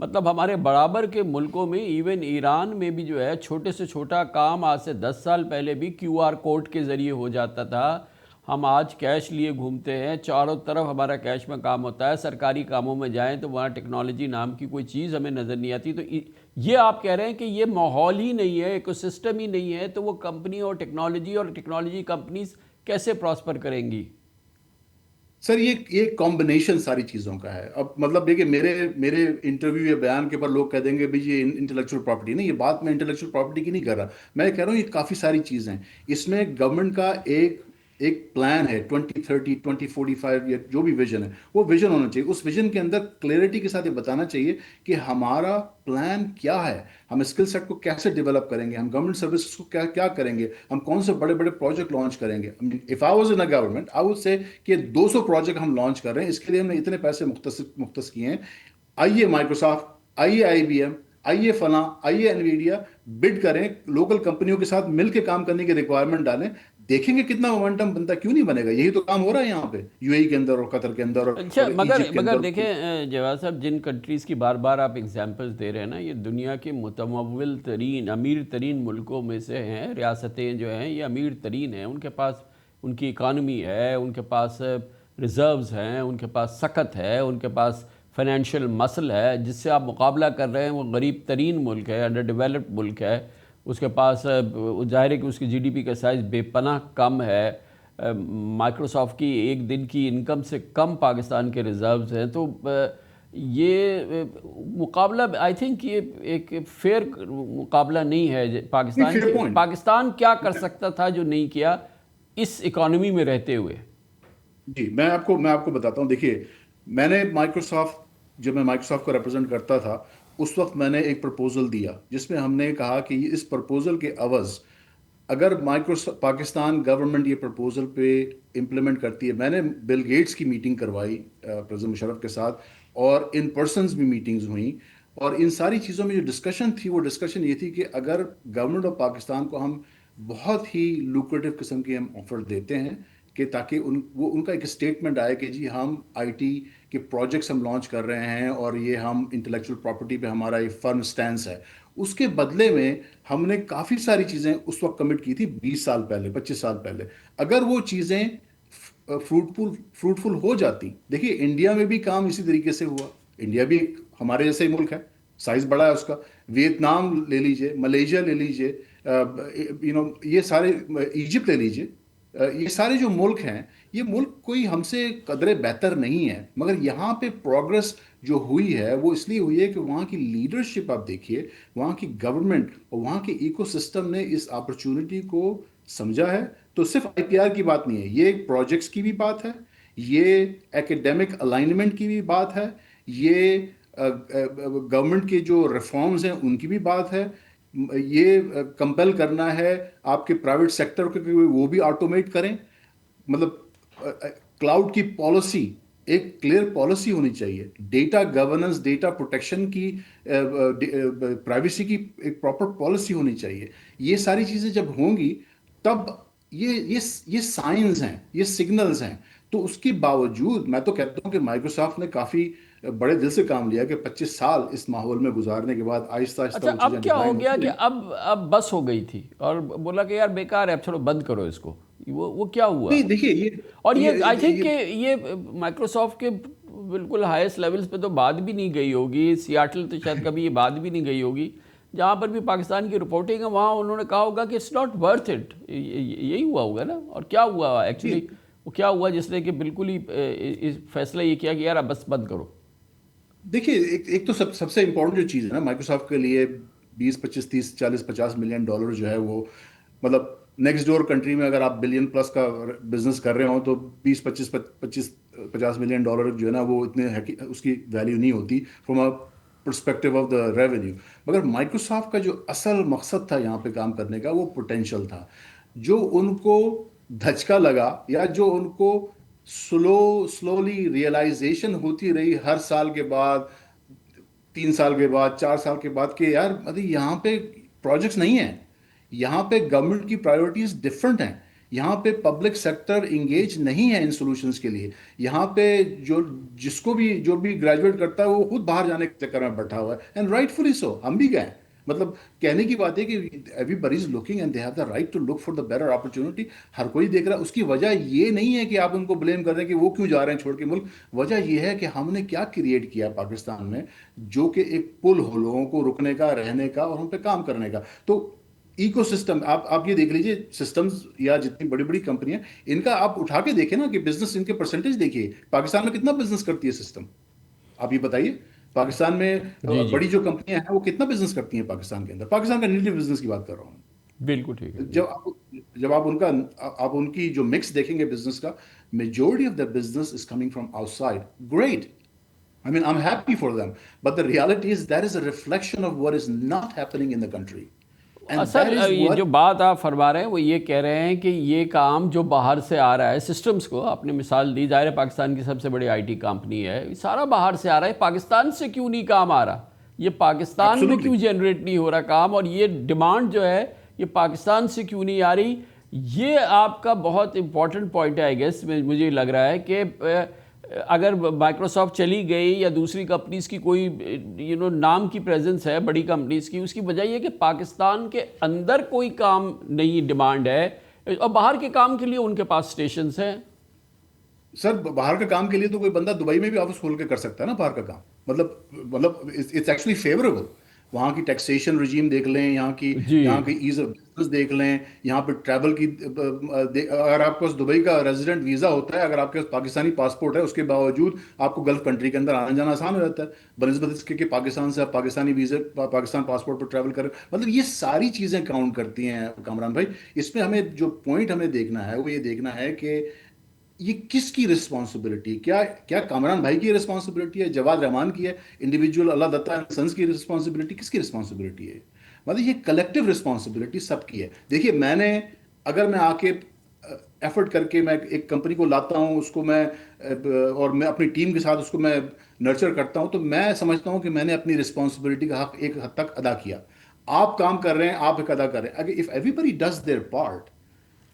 B: مطلب ہمارے برابر کے ملکوں میں ایون ایران میں بھی جو ہے چھوٹے سے چھوٹا کام آج سے 10 سال پہلے بھی کیو آر کوڈ کے ذریعے ہو جاتا تھا. ہم آج کیش لیے گھومتے ہیں, چاروں طرف ہمارا کیش میں کام ہوتا ہے. سرکاری کاموں میں جائیں تو وہاں ٹیکنالوجی نام کی کوئی چیز ہمیں نظر نہیں آتی. تو یہ آپ کہہ رہے ہیں کہ یہ ماحول ہی نہیں ہے, ایکو سسٹم ہی نہیں ہے, تو وہ کمپنی اور ٹیکنالوجی کمپنیز کیسے پراسپر کریں گی؟
A: سر یہ کمبینیشن ساری چیزوں کا ہے. اب مطلب دیکھیں میرے انٹرویو یا بیان کے پر لوگ کہہ دیں گے بھائی یہ انٹلیکچوئل پراپرٹی نہیں. یہ بات میں انٹلیکچوئل پراپرٹی کی نہیں کر رہا, میں کہہ رہا ہوں یہ کافی ساری چیزیں ہیں. اس میں گورنمنٹ کا ایک پلان ہے 2030 2045 یا جو بھی ویژن ہے وہ ویژن ہونا چاہیے. اس ویژن کے اندر کلیئرٹی کے ساتھ یہ بتانا چاہیے کہ ہمارا پلان کیا ہے, ہم اسکل سیٹ کو کیسے ڈیولپ کریں گے, ہم گورنمنٹ سروسز کو کیا کریں گے, ہم کون سے بڑے بڑے پروجیکٹ لانچ کریں گے. If I was in a government I would say کہ 200 پروجیکٹ ہم لانچ کر رہے ہیں, اس کے لیے ہم نے اتنے پیسے مختص کیے ہیں. آئیے مائکروسافٹ, آئیے آئی بی ایم, آئیے فلاں, آئیے انویڈیا, بڈ کریں, لوکل کمپنیوں کے ساتھ مل کے کام کرنے کی ریکوائرمنٹ ڈالیں, دیکھیں گے کتنا مومنٹم بنتا ہے. کیوں نہیں بنے گا؟ یہی تو کام ہو رہا ہے یہاں پہ یو اے ای کے اندر اور قطر کے اندر
B: اچھا
A: اور ایجپٹ کے
B: مگر
A: اندر.
B: دیکھیں جواز صاحب, جن کنٹریز کی بار بار آپ اگزامپلز دے رہے ہیں نا, یہ دنیا کے متمول ترین امیر ترین ملکوں میں سے ہیں. ریاستیں جو ہیں یہ امیر ترین ہیں, ان کے پاس ان کی اکانومی ہے, ان کے پاس ریزروز ہیں, ان کے پاس سکت ہے, ان کے پاس فائنینشیل مسل ہے. جس سے آپ مقابلہ کر رہے ہیں وہ غریب ترین ملک ہے, انڈر ڈیولپڈ ملک ہے. اس کے پاس ظاہر ہے کہ اس کی جی ڈی پی کا سائز بے پناہ کم ہے. مائکروسافٹ کی ایک دن کی انکم سے کم پاکستان کے ریزروز ہیں. تو یہ مقابلہ آئی تھنک یہ ایک فیئر مقابلہ نہیں ہے پاکستان
A: فیئر
B: کے.
A: پوائنٹ.
B: پاکستان کیا کر سکتا تھا جو نہیں کیا اس اکانومی میں رہتے ہوئے؟
A: جی میں آپ کو بتاتا ہوں. دیکھیے جب میں مائکروسافٹ کو ریپرزینٹ کرتا تھا اس وقت میں نے ایک پرپوزل دیا جس میں ہم نے کہا کہ اس پرپوزل کے عوض اگر پاکستان گورنمنٹ یہ پرپوزل پہ امپلیمنٹ کرتی ہے. میں نے بل گیٹس کی میٹنگ کروائی پریزیڈنٹ مشرف کے ساتھ, اور ان پرسنز بھی میٹنگز ہوئیں, اور ان ساری چیزوں میں جو ڈسکشن تھی وہ ڈسکشن یہ تھی کہ اگر گورنمنٹ آف پاکستان کو ہم بہت ہی لوکریٹو قسم کے ہم آفر دیتے ہیں کہ تاکہ ان کا ایک اسٹیٹمنٹ آئے کہ جی ہم آئی ٹی کے پروجیکٹس ہم لانچ کر رہے ہیں اور یہ ہم انٹلیکچوئل پراپرٹی پہ ہمارا ایک فرم سٹینس ہے. اس کے بدلے میں ہم نے کافی ساری چیزیں اس وقت کمٹ کی تھی 20 سال پہلے 25 سال پہلے. اگر وہ چیزیں فروٹفل ہو جاتی. دیکھیے انڈیا میں بھی کام اسی طریقے سے ہوا. انڈیا بھی ہمارے جیسا ہی ملک ہے, سائز بڑا ہے اس کا. ویتنام لے لیجئے, ملیشیا لے لیجئے, یہ سارے, ایجپٹ لے لیجئے, یہ سارے جو ملک ہیں یہ ملک کوئی ہم سے قدرے بہتر نہیں ہے, مگر یہاں پہ پروگرس جو ہوئی ہے وہ اس لیے ہوئی ہے کہ وہاں کی لیڈرشپ آپ دیکھیے, وہاں کی گورنمنٹ اور وہاں کے ایکو سسٹم نے اس اپرچونٹی کو سمجھا ہے. تو صرف آئی پی آر کی بات نہیں ہے, یہ پروجیکٹس کی بھی بات ہے, یہ ایکیڈیمک الائنمنٹ کی بھی بات ہے, یہ گورنمنٹ کے جو ریفارمز ہیں ان کی بھی بات ہے, یہ کمپیل کرنا ہے آپ کے پرائیویٹ سیکٹر کو کہ وہ بھی آٹومیٹ کریں. مطلب کلاؤڈ کی پالیسی, ایک کلیئر پالیسی ہونی چاہیے, ڈیٹا گورننس, ڈیٹا پروٹیکشن کی, پرائیویسی کی ایک پراپر پالیسی ہونی چاہیے. یہ ساری چیزیں جب ہوں گی تب یہ سائنز ہیں, یہ سگنلز ہیں. تو اس کے باوجود میں تو کہتا ہوں کہ مائکروسافٹ نے کافی بڑے دل سے کام لیا کہ 25 سال اس ماحول میں گزارنے کے بعد آہستہ آہستہ
B: اچھا
A: وہ چیزیں
B: اب کیا ہو
A: ڈیزائن
B: گیا
A: ہوتی
B: کہ
A: رہی.
B: اب بس ہو گئی تھی اور بولا کہ یار بیکار ہے, اب چھوڑو بند کرو اس کو, وہ کیا ہوا؟
A: نہیں دیکھیے
B: اور یہ آئی تھنک کہ یہ مائکروسافٹ کے بالکل ہائیسٹ لیولز پہ تو بات بھی نہیں گئی ہوگی. سیاٹل تو شاید کبھی یہ بات بھی نہیں گئی ہوگی. جہاں پر بھی پاکستان کی رپورٹنگ ہے وہاں انہوں نے کہا ہوگا کہ اٹس ناٹ ورتھ اٹ. یہی ہوا ہوگا نا. اور کیا ہوا ایکچولی, وہ کیا ہوا جس نے کہ بالکل ہی فیصلہ یہ کیا کہ یار اب بس بند کرو؟
A: دیکھیے ایک تو سب سے امپورٹنٹ جو چیز ہے نا مائکروسافٹ کے لیے, 20 25 30 40 50 ملین ڈالر جو ہے وہ, مطلب نیکسٹ ڈور کنٹری میں اگر آپ بلین پلس کا بزنس کر رہے ہوں تو 20 25 50 ملین ڈالر جو ہے نا وہ اتنے اس کی ویلیو نہیں ہوتی from a perspective of the revenue. مگر مائکروسافٹ کا جو اصل مقصد تھا یہاں پہ کام کرنے کا وہ پوٹینشیل تھا. جو ان کو دھچکا لگا یا جو ان کو سلولی ریئلائزیشن ہوتی رہی ہر سال کے بعد, 3 سال کے بعد, 4 سال کے بعد, کہ یار یہاں پہ پروجیکٹس نہیں ہیں, یہاں پہ گورنمنٹ کی پرائیورٹیز ڈفرنٹ ہیں, یہاں پہ پبلک سیکٹر انگیج نہیں ہے ان سولوشنز کے لیے. یہاں پہ جو بھی گریجویٹ کرتا ہے وہ خود باہر جانے کے چکر میں بیٹھا ہوا ہے, اینڈ رائٹ فلی سو, ہم بھی گئے. مطلب کہنے کی بات ہے کہ everybody is looking and they have the right to look for the better opportunity. ہر کوئی دیکھ رہا ہے. اس کی وجہ یہ نہیں ہے کہ آپ ان کو بلیم کر دیں کہ وہ کیوں جا رہے ہیں چھوڑ کے ملک. وجہ یہ ہے کہ ہم نے کیا کریٹ کیا پاکستان میں, جو کہ ایک پل ہو لوگوں کو رکنے کا, رہنے کا اور ہم پہ کام کرنے کا. تو ایکو سسٹم آپ یہ دیکھ لیجئے, سسٹمز یا جتنی بڑی بڑی کمپنیاں, ان کا آپ اٹھا کے دیکھیں نا کہ بزنس ان کے پرسنٹیج دیکھیے, پاکستان میں کتنا بزنس کرتی ہے سسٹم, آپ یہ بتائیے. پاکستان میں
B: جی جی
A: بڑی جو کمپنیاں ہیں وہ کتنا بزنس کرتی ہیں پاکستان کے اندر, پاکستان کا نیٹو بزنس کی بات کر رہا ہوں.
B: بالکل ٹھیک ہے جی.
A: جب آپ ان کی جو مکس دیکھیں گے بزنس کا, majority of the business is coming from out side. Great, I mean, I'm happy for them. But the reality is that is a reflection of what is not happening in the country. And
B: اصل
A: that is
B: یہ جو
A: what...
B: بات آپ فرما رہے ہیں وہ یہ کہہ رہے ہیں کہ یہ کام جو باہر سے آ رہا ہے سسٹمز کو, آپ نے مثال دی, ظاہر ہے پاکستان کی سب سے بڑی آئی ٹی کمپنی ہے, سارا باہر سے آ رہا ہے, پاکستان سے کیوں نہیں کام آ رہا, یہ پاکستان میں
A: Absolutely.
B: کیوں جنریٹ نہیں ہو رہا کام, اور یہ ڈیمانڈ جو ہے یہ پاکستان سے کیوں نہیں آ رہی. یہ آپ کا بہت امپورٹنٹ پوائنٹ ہے. آئی گیس مجھے لگ رہا ہے کہ اگر مائکروسافٹ چلی گئی یا دوسری کمپنیز کی کوئی نام کی پریزنس ہے بڑی کمپنیز کی, اس کی وجہ یہ کہ پاکستان کے اندر کوئی کام نہیں ڈیمانڈ ہے, اور باہر کے کام کے لیے ان کے پاس اسٹیشنز ہیں.
A: سر باہر کا کام کے لیے تو کوئی بندہ دبئی میں بھی آفس کھول کے کر سکتا ہے نا باہر کا کام. مطلب اٹس ایکچولی فیوریبل. وہاں کی ٹیکسیشن رجیم دیکھ لیں, یہاں کی
B: جی
A: ایز آف بزنس دیکھ لیں, یہاں پہ ٹریول کی, اگر آپ کے پاس دبئی کا ریزیڈنٹ ویزا ہوتا ہے, اگر آپ کے پاس پاکستانی پاسپورٹ ہے, اس کے باوجود آپ کو گلف کنٹری کے اندر آنا جانا آسان ہو جاتا ہے, بنسبت اس کے کہ پاکستان سے آپ پاکستانی ویزا, پاکستان پاسپورٹ پر ٹریول کریں. مطلب یہ ساری چیزیں کاؤنٹ کرتی ہیں کامران بھائی. اس میں ہمیں جو پوائنٹ ہمیں دیکھنا ہے وہ یہ دیکھنا ہے کہ یہ کس کی رسپانسبلٹی, کیا کامران بھائی کی رسپانسبلٹی ہے, جواد رحمان کی ہے, انڈیویجول اللہ دتا سنس کی رسپانسبلٹی, کس کی رسپانسبلٹی ہے. مطلب یہ کلیکٹیو رسپانسبلٹی سب کی ہے. دیکھیے اگر میں آ کے ایفرٹ کر کے میں ایک کمپنی کو لاتا ہوں, اس کو میں اور میں اپنی ٹیم کے ساتھ اس کو میں نرچر کرتا ہوں, تو میں سمجھتا ہوں کہ میں نے اپنی رسپانسبلٹی کا حق ایک حد تک ادا کیا. آپ کام کر رہے ہیں, آپ ایک ادا کر رہے ہیں. اگر if everybody does their part,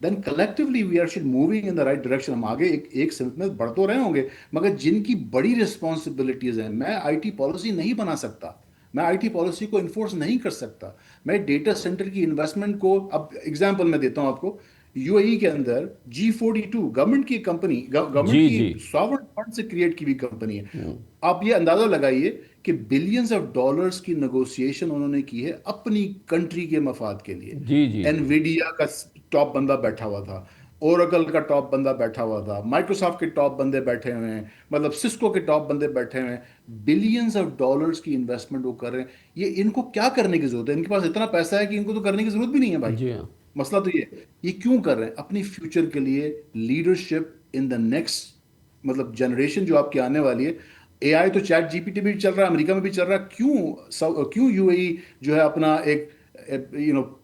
A: then collectively we are moving in the right direction. ہم آگے ایک سمت میں بڑھ تو رہے ہوں گے, مگر جن کی بڑی رسپانسبلٹیز ہیں, میں آئی ٹی پالیسی نہیں بنا سکتا, میں آئی ٹی پالیسی کو انفورس نہیں کر سکتا, میں ڈیٹا سینٹر کی انویسٹمنٹ کو, اب ایگزامپل میں دیتا ہوں آپ کو, یو اے ای کے اندر G42 گورنمنٹ کی کمپنی, گورنمنٹ
B: جی
A: کی
B: جی
A: ساورن فنڈ سے کریٹ کی ہوئی کمپنی ہے. آپ یہ اندازہ لگائیے کہ بلینز آف ڈالرز کی نیگوسیشن انہوں نے کی ہے اپنی کنٹری کے مفاد کے لیے.
B: جی جی
A: انویڈیا کا ٹاپ بندہ بیٹھا ہوا تھا, اوریکل کا ٹاپ بندہ بیٹھا ہوا تھا, مائکروسافٹ کے ٹاپ بندے بیٹھے ہوئے ہیں, مطلب سسکو کے ٹاپ بندے بیٹھے ہوئے ہیں. بلینز آف ڈالرز کی انویسٹمنٹ وہ کر رہے ہیں. یہ ان کو کیا کرنے کی ضرورت ہے, ان کے پاس اتنا پیسہ ہے کہ ان کو تو کرنے کی ضرورت بھی نہیں ہے بھائی.
B: جی ہاں.
A: مسئلہ تو یہ کیوں کر رہے ہیں, اپنی فیوچر کے لیے, لیڈرشپ ان دا نیکسٹ, مطلب جنریشن جو آپ کی آنے والی ہے. اے آئی تو چیٹ جی پی ٹی بھی چل رہا ہے, امریکہ میں بھی چل رہا ہے. کیوں یو اے ای جو ہے اپنا ایک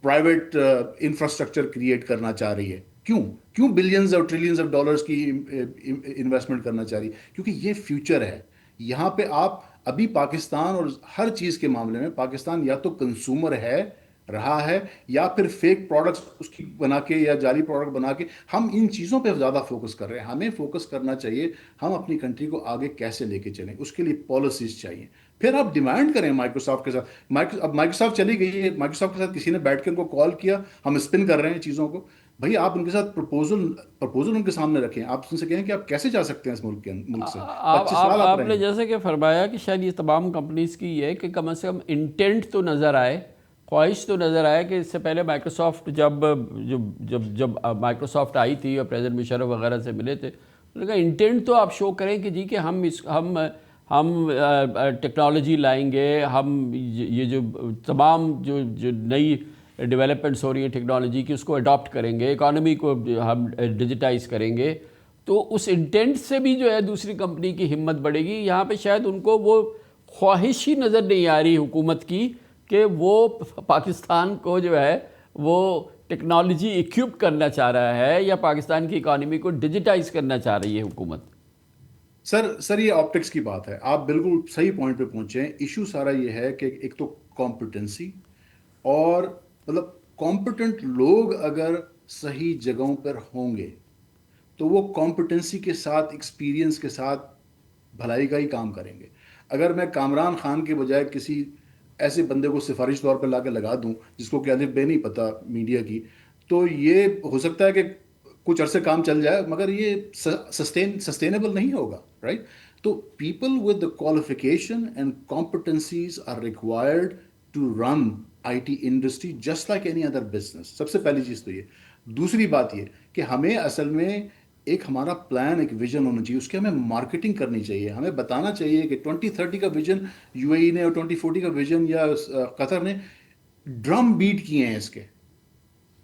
A: پرائیویٹ انفراسٹرکچر کریٹ کرنا چاہ رہی ہے, کیوں بلینز اور ٹریلینز آف ڈالرز کی انویسٹمنٹ کرنا چاہ رہی ہے؟ کیونکہ یہ فیوچر ہے. یہاں پہ آپ ابھی پاکستان اور ہر چیز کے معاملے میں پاکستان یا تو کنزیومر رہا ہے, یا پھر فیک پروڈکٹس اس کی بنا کے یا جعلی پروڈکٹ بنا کے, ہم ان چیزوں پہ زیادہ فوکس کر رہے ہیں. ہمیں فوکس کرنا چاہیے ہم اپنی کنٹری کو آگے کیسے لے کے چلیں, اس کے لیے پالیسیز چاہیے. پھر آپ ڈیمانڈ کریں مائکروسافٹ کے ساتھ, اب مائکروسافٹ چلی گئی ہے, مائکروسافٹ کے ساتھ کسی نے بیٹھ کے ان کو کال کیا, ہم اسپن کر رہے ہیں چیزوں کو. بھائی آپ ان کے ساتھ پرپوزل ان کے سامنے رکھیں, آپ ان سے کہیں کہ آپ کیسے جا سکتے ہیں اس ملک سے. 25 سال آپ
B: آپ
A: رہیں
B: نے
A: گے.
B: جیسے کہ فرمایا کہ شاید یہ تمام کمپنیز کی یہ ہے کہ کم از کم انٹینٹ تو نظر آئے, خواہش تو نظر آئے کہ اس سے پہلے مائکروسافٹ جب مائکروسافٹ آئی تھی اور پریزیڈنٹ مشرف وغیرہ سے ملے تھے, انہوں نے کہا انٹینٹ تو آپ شو کریں کہ جی کہ ہم ٹیکنالوجی لائیں گے, ہم یہ جو تمام جو نئی ڈیولپمنٹس ہو رہی ہیں ٹیکنالوجی کی اس کو اڈاپٹ کریں گے, اکانومی کو ہم ڈیجیٹائز کریں گے. تو اس انٹینٹ سے بھی جو ہے دوسری کمپنی کی ہمت بڑھے گی. یہاں پہ شاید ان کو وہ خواہش ہی نظر نہیں آ رہی حکومت کی کہ وہ پاکستان کو جو ہے وہ ٹیکنالوجی ایکوپ کرنا چاہ رہا ہے یا پاکستان کی اکانومی کو ڈیجیٹائز کرنا چاہ رہی ہے حکومت.
A: سر یہ آپٹکس کی بات ہے, آپ بالکل صحیح پوائنٹ پہ پہنچے ہیں. ایشو سارا یہ ہے کہ ایک تو کمپٹنسی, اور مطلب کمپٹنٹ لوگ اگر صحیح جگہوں پر ہوں گے تو وہ کمپٹنسی کے ساتھ ایکسپیرینس کے ساتھ بھلائی کا ہی کام کریں گے. اگر میں کامران خان کے بجائے کسی ایسے بندے کو سفارش طور پہ لا کے لگا دوں جس کو کہ الف بے نہیں پتہ میڈیا کی, تو یہ ہو سکتا ہے کہ کچھ عرصے کام چل جائے مگر یہ سسٹینیبل نہیں ہوگا, رائٹ. تو people with the qualification and competencies are required to run I T industry just like any other business. سب سے پہلی چیز تو یہ. دوسری بات یہ کہ ہمیں اصل میں ایک ہمارا پلان, ایک ویژن ہونا چاہیے, اس کی ہمیں مارکیٹنگ کرنی چاہیے. ہمیں بتانا چاہیے کہ 2030 کا ویژن یو اے ای نے اور 2040 کا ویژن یا قطر نے ڈرم بیٹ کیے ہیں اس کے,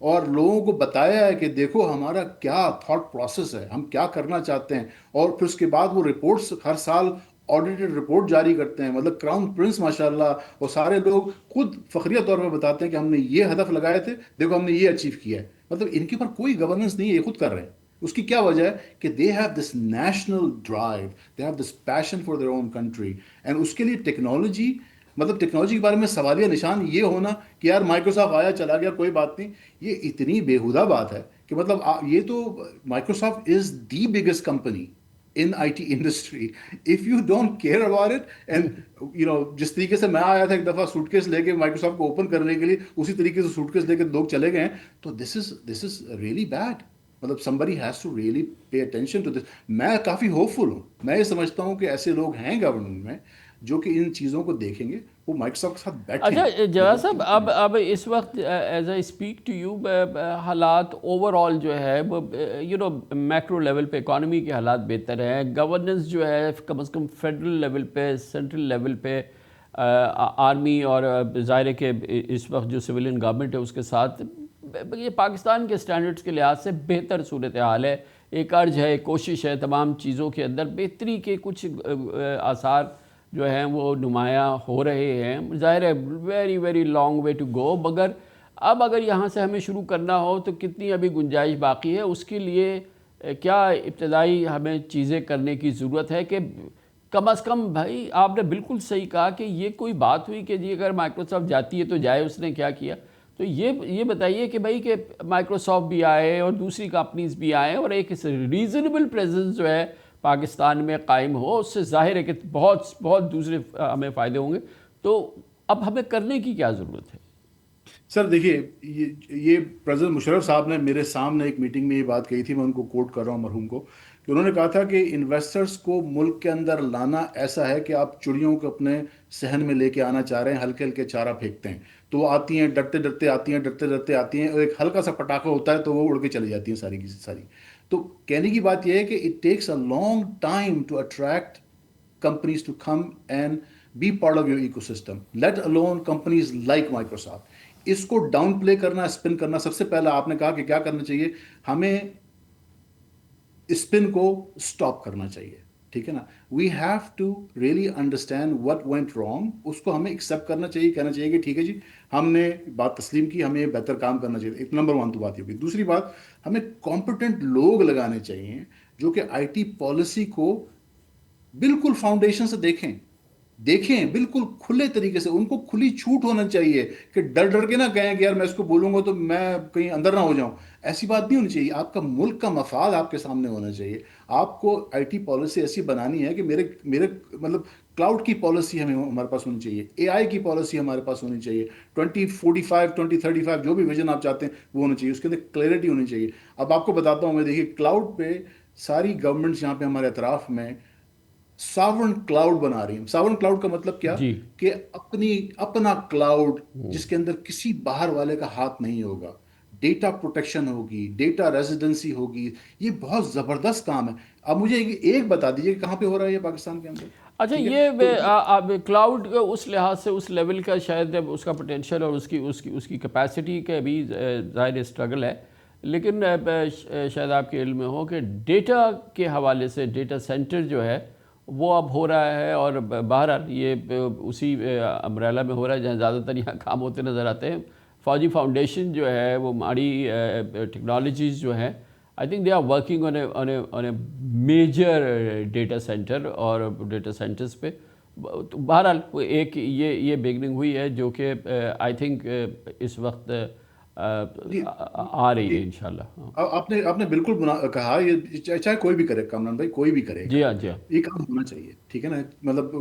A: اور لوگوں کو بتایا ہے کہ دیکھو ہمارا کیا تھاٹ پروسیس ہے, ہم کیا کرنا چاہتے ہیں. اور پھر اس کے بعد وہ رپورٹس ہر سال آڈیٹڈ رپورٹ جاری کرتے ہیں. مطلب کراؤن پرنس ماشاء اللہ اور سارے لوگ خود فخریہ طور پہ بتاتے ہیں کہ ہم نے یہ ہدف لگائے تھے, دیکھو ہم نے یہ اچیو کیا ہے. مطلب ان کے اوپر کوئی گورننس نہیں ہے, یہ خود کر رہے ہیں. اس کی کیا وجہ ہے کہ they have this national drive, they have this passion for their own country. And اس کے لیے ٹیکنالوجی, مطلب ٹیکنالوجی کے بارے میں سوالیہ نشان یہ ہونا کہ یار مائکروسافٹ آیا چلا گیا کوئی بات نہیں, یہ اتنی بیہودہ بات ہے کہ مطلب یہ تو Microsoft is the biggest company in I T industry. If you don't care about it and جس طریقے سے میں آیا تھا ایک دفعہ سوٹ کیس لے کے مائکروسافٹ کو اوپن کرنے کے لیے, اسی طریقے سے سوٹ کیس لے کے لوگ چلے گئے ہیں, تو دس از ریئلی بیڈ. مطلب somebody has to really pay attention to this. میں کافی ہوپ فل ہوں, میں یہ سمجھتا ہوں کہ ایسے لوگ ہیں گورنمنٹ میں جو کہ ان چیزوں کو دیکھیں گے, وہ مائکروسافٹ کے ساتھ بیٹھیں.
B: اچھا جواز صاحب, اب اس وقت as a speak to you حالات اوور آل جو ہے وہ میکرو لیول پہ اکانومی کے حالات بہتر ہیں, گورننس جو ہے کم از کم فیڈرل لیول پہ, سینٹرل لیول پہ آرمی اور ظاہر ہے کہ اس وقت جو سویلین گورنمنٹ ہے اس کے ساتھ یہ پاکستان کے سٹینڈرڈز کے لحاظ سے بہتر صورتحال ہے. ایک عرض ہے, ایک کوشش ہے تمام چیزوں کے اندر بہتری کے کچھ آثار جو ہیں وہ نمایاں ہو رہے ہیں. ظاہر ہے very very long way to go, مگر اب اگر یہاں سے ہمیں شروع کرنا ہو تو کتنی ابھی گنجائش باقی ہے, اس کے لیے کیا ابتدائی ہمیں چیزیں کرنے کی ضرورت ہے کہ کم از کم بھائی آپ نے بالکل صحیح کہا کہ یہ کوئی بات ہوئی کہ جی اگر مائکروسافٹ جاتی ہے تو جائے, اس نے کیا کیا. تو یہ بتائیے کہ بھائی کہ مائکروسافٹ بھی آئے اور دوسری کمپنیز بھی آئیں اور ایک ریزنیبل پریزنس جو ہے پاکستان میں قائم ہو, اس سے ظاہر ہے کہ بہت بہت دوسرے ہمیں فائدے ہوں گے. تو اب ہمیں کرنے کی کیا ضرورت ہے؟
A: سر دیکھیے, یہ پریزیڈنٹ مشرف صاحب نے میرے سامنے ایک میٹنگ میں یہ بات کہی تھی, میں ان کو کوٹ کر رہا ہوں مرحوم کو, کہ انہوں نے کہا تھا کہ انویسٹرز کو ملک کے اندر لانا ایسا ہے کہ آپ چڑیوں کو اپنے صحن میں لے کے آنا چاہ رہے ہیں, ہلکے ہلکے چارہ پھینکتے ہیں تو وہ آتی ہیں ڈرتے ڈرتے آتی ہیں, ڈرتے ڈرتے آتی ہیں, اور ایک ہلکا سا پٹاخہ ہوتا ہے تو وہ اڑ کے چلی جاتی ہیں ساری کی ساری. تو کہنے کی بات یہ ہے کہ it takes a long time to attract companies to come and be part of your ecosystem, let alone companies like Microsoft. اس کو ڈاؤن پلے کرنا, اسپن کرنا, سب سے پہلا آپ نے کہا کہ کیا کرنا چاہیے, ہمیں اسپن کو اسٹاپ کرنا چاہیے, ٹھیک ہے نا. We have to really understand what went wrong, اس کو ہمیں ایکسیپٹ کرنا چاہیے, کہنا چاہیے کہ ٹھیک ہے جی ہم نے بات تسلیم کی, ہمیں بہتر کام کرنا چاہیے. نمبر 1 تو بات یہ ہوگی. دوسری بات, ہمیں کمپٹنٹ لوگ لگانے چاہیے جو کہ آئی ٹی پالیسی کو بالکل فاؤنڈیشن سے دیکھیں بالکل کھلے طریقے سے. ان کو کھلی چھوٹ ہونا چاہیے کہ ڈر ڈر کے نہ کہیں کہ یار میں اس کو بولوں گا تو میں کہیں اندر نہ ہو جاؤں. ایسی بات نہیں ہونی چاہیے. آپ کا ملک کا مفاد آپ کے سامنے ہونا چاہیے. آپ کو آئی ٹی پالیسی ایسی بنانی ہے کہ میرے مطلب کلاؤڈ کی پالیسی ہمارے پاس ہونی چاہیے, اے آئی کی پالیسی ہمارے پاس ہونی چاہیے, 2045 2035 جو بھی ویژن آپ چاہتے ہیں وہ ہونا چاہیے, اس کے اندر کلیئرٹی ہونی چاہیے. اب آپ کو بتاتا ہوں میں, دیکھیے کلاؤڈ پہ ساری گورنمنٹس یہاں پہ ہمارے اطراف میں ساورن کلاؤڈ بنا رہی ہیں. ساورن کلاؤڈ کا مطلب کیا,
B: جی
A: کہ اپنا کلاؤڈ جس کے اندر کسی باہر والے کا ہاتھ نہیں ہوگا, ڈیٹا پروٹیکشن ہوگی, ڈیٹا ریزیڈنسی ہوگی. یہ بہت زبردست کام ہے. اب مجھے ایک بتا دیجیے کہ کہاں پہ ہو رہا ہے یہ پاکستان کے اندر.
B: اچھا یہ کلاؤڈ اس لحاظ سے اس لیول کا شاید اس کا پوٹینشیل اور اس کی کیپیسٹی کا بھی ظاہر اسٹرگل ہے, لیکن شاید آپ کے علم میں ہو کہ ڈیٹا کے حوالے سے ڈیٹا سینٹر جو ہے وہ اب ہو رہا ہے, اور بہرحال یہ اسی امبریلا میں ہو رہا ہے جہاں زیادہ تر یہاں کام ہوتے نظر آتے ہیں. فوجی فاؤنڈیشن جو ہے وہ ہماری ٹیکنالوجیز جو ہیں I think they are working on a major data center اور ڈیٹا سینٹرز پہ. بہرحال ایک یہ بگننگ ہوئی ہے جو کہ آئی تھنک اس وقت آ رہی ہے انشاءاللہ.
A: آپ نے بالکل کہا، یہ چاہے کوئی بھی کرے کامران بھائی، کوئی بھی کرے
B: جی ہاں جی ہاں
A: یہ کام ہونا چاہیے، ٹھیک ہے نا. مطلب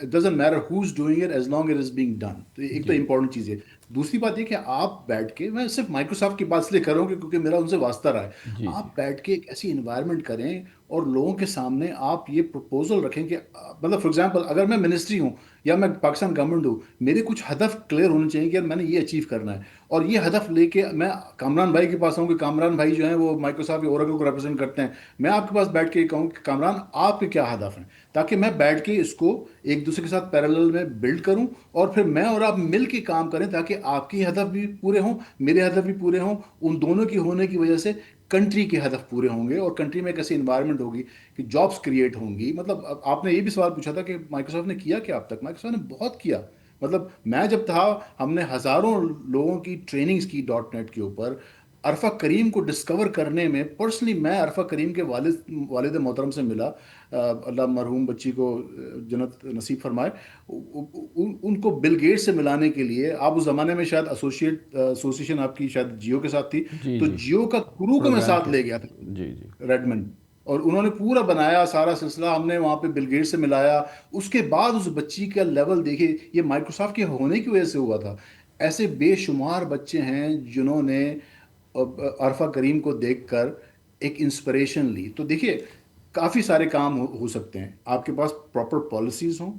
A: doesn't matter who's doing it as long it is being done. تو ایک تو
B: جی
A: امپورٹنٹ چیز ہے. دوسری بات یہ کہ آپ بیٹھ کے، میں صرف مائکروسافٹ کی بات اس لیے کر رہا ہوں کیونکہ میرا ان سے واسطہ رہا ہے.
B: جی جی
A: آپ بیٹھ کے ایک ایسی انوائرمنٹ کریں اور لوگوں کے سامنے آپ یہ پروپوزل رکھیں کہ مطلب فار ایگزامپل اگر میں منسٹری ہوں یا میں پاکستان گورنمنٹ ہوں، میرے کچھ ہدف کلیئر ہونے چاہیے کہ یار میں نے یہ اچیو کرنا ہے، اور یہ ہدف لے کے میں کامران بھائی کے پاس آؤں کہ کامران بھائی جو ہیں وہ مائکروسافٹ یا اوریکل کو ریپرزینٹ کرتے ہیں، میں آپ کے پاس بیٹھ کے یہ کہوں کہ کامران آپ کے کیا ہدف ہیں، تاکہ میں بیٹھ کے اس کو ایک دوسرے کے ساتھ پیرالل میں بلڈ کروں، اور پھر میں اور آپ مل کے کام کریں تاکہ آپ کے ہدف بھی پورے ہوں، میرے ہدف بھی پورے ہوں. ان دونوں کی ہونے کی وجہ سے کنٹری کے ہدف پورے ہوں گے، اور کنٹری میں ایک ایسی انوائرمنٹ ہوگی کہ جابس کریٹ ہوں گی. مطلب آپ نے یہ بھی سوال پوچھا تھا کہ مائکروسافٹ نے کیا کیا اب تک. مائکروسافٹ نے بہت کیا. مطلب میں جب تھا، ہم نے ہزاروں لوگوں کی ٹریننگز کی ڈاٹ نیٹ کے اوپر. عرفہ کریم کو ڈسکور کرنے میں پرسنلی میں عرفہ کریم کے والد محترم سے ملا. اللہ مرحوم بچی کو جنت نصیب فرمائے. ان کو بل گیٹ سے ملانے کے لیے، آپ اس زمانے میں شاید ایسوسیشن آپ کی شاید جیو کے ساتھ تھی،
B: جی
A: تو
B: جی
A: جیو کا کرو کو میں
B: پروگرام
A: ساتھ
B: کے
A: لے گیا
B: جی جی
A: تھا، ریڈمنڈ. اور انہوں نے پورا بنایا سارا سلسلہ، ہم نے وہاں پہ بل گیٹ سے ملایا. اس کے بعد اس بچی کا لیول دیکھے، یہ مائکروسافٹ کے ہونے کی وجہ سے ہوا تھا. ایسے بے شمار بچے ہیں جنہوں نے عرفہ کریم کو دیکھ کر ایک انسپریشن لی. تو دیکھیے کافی سارے کام ہو سکتے ہیں. آپ کے پاس پراپر پالیسیز ہوں،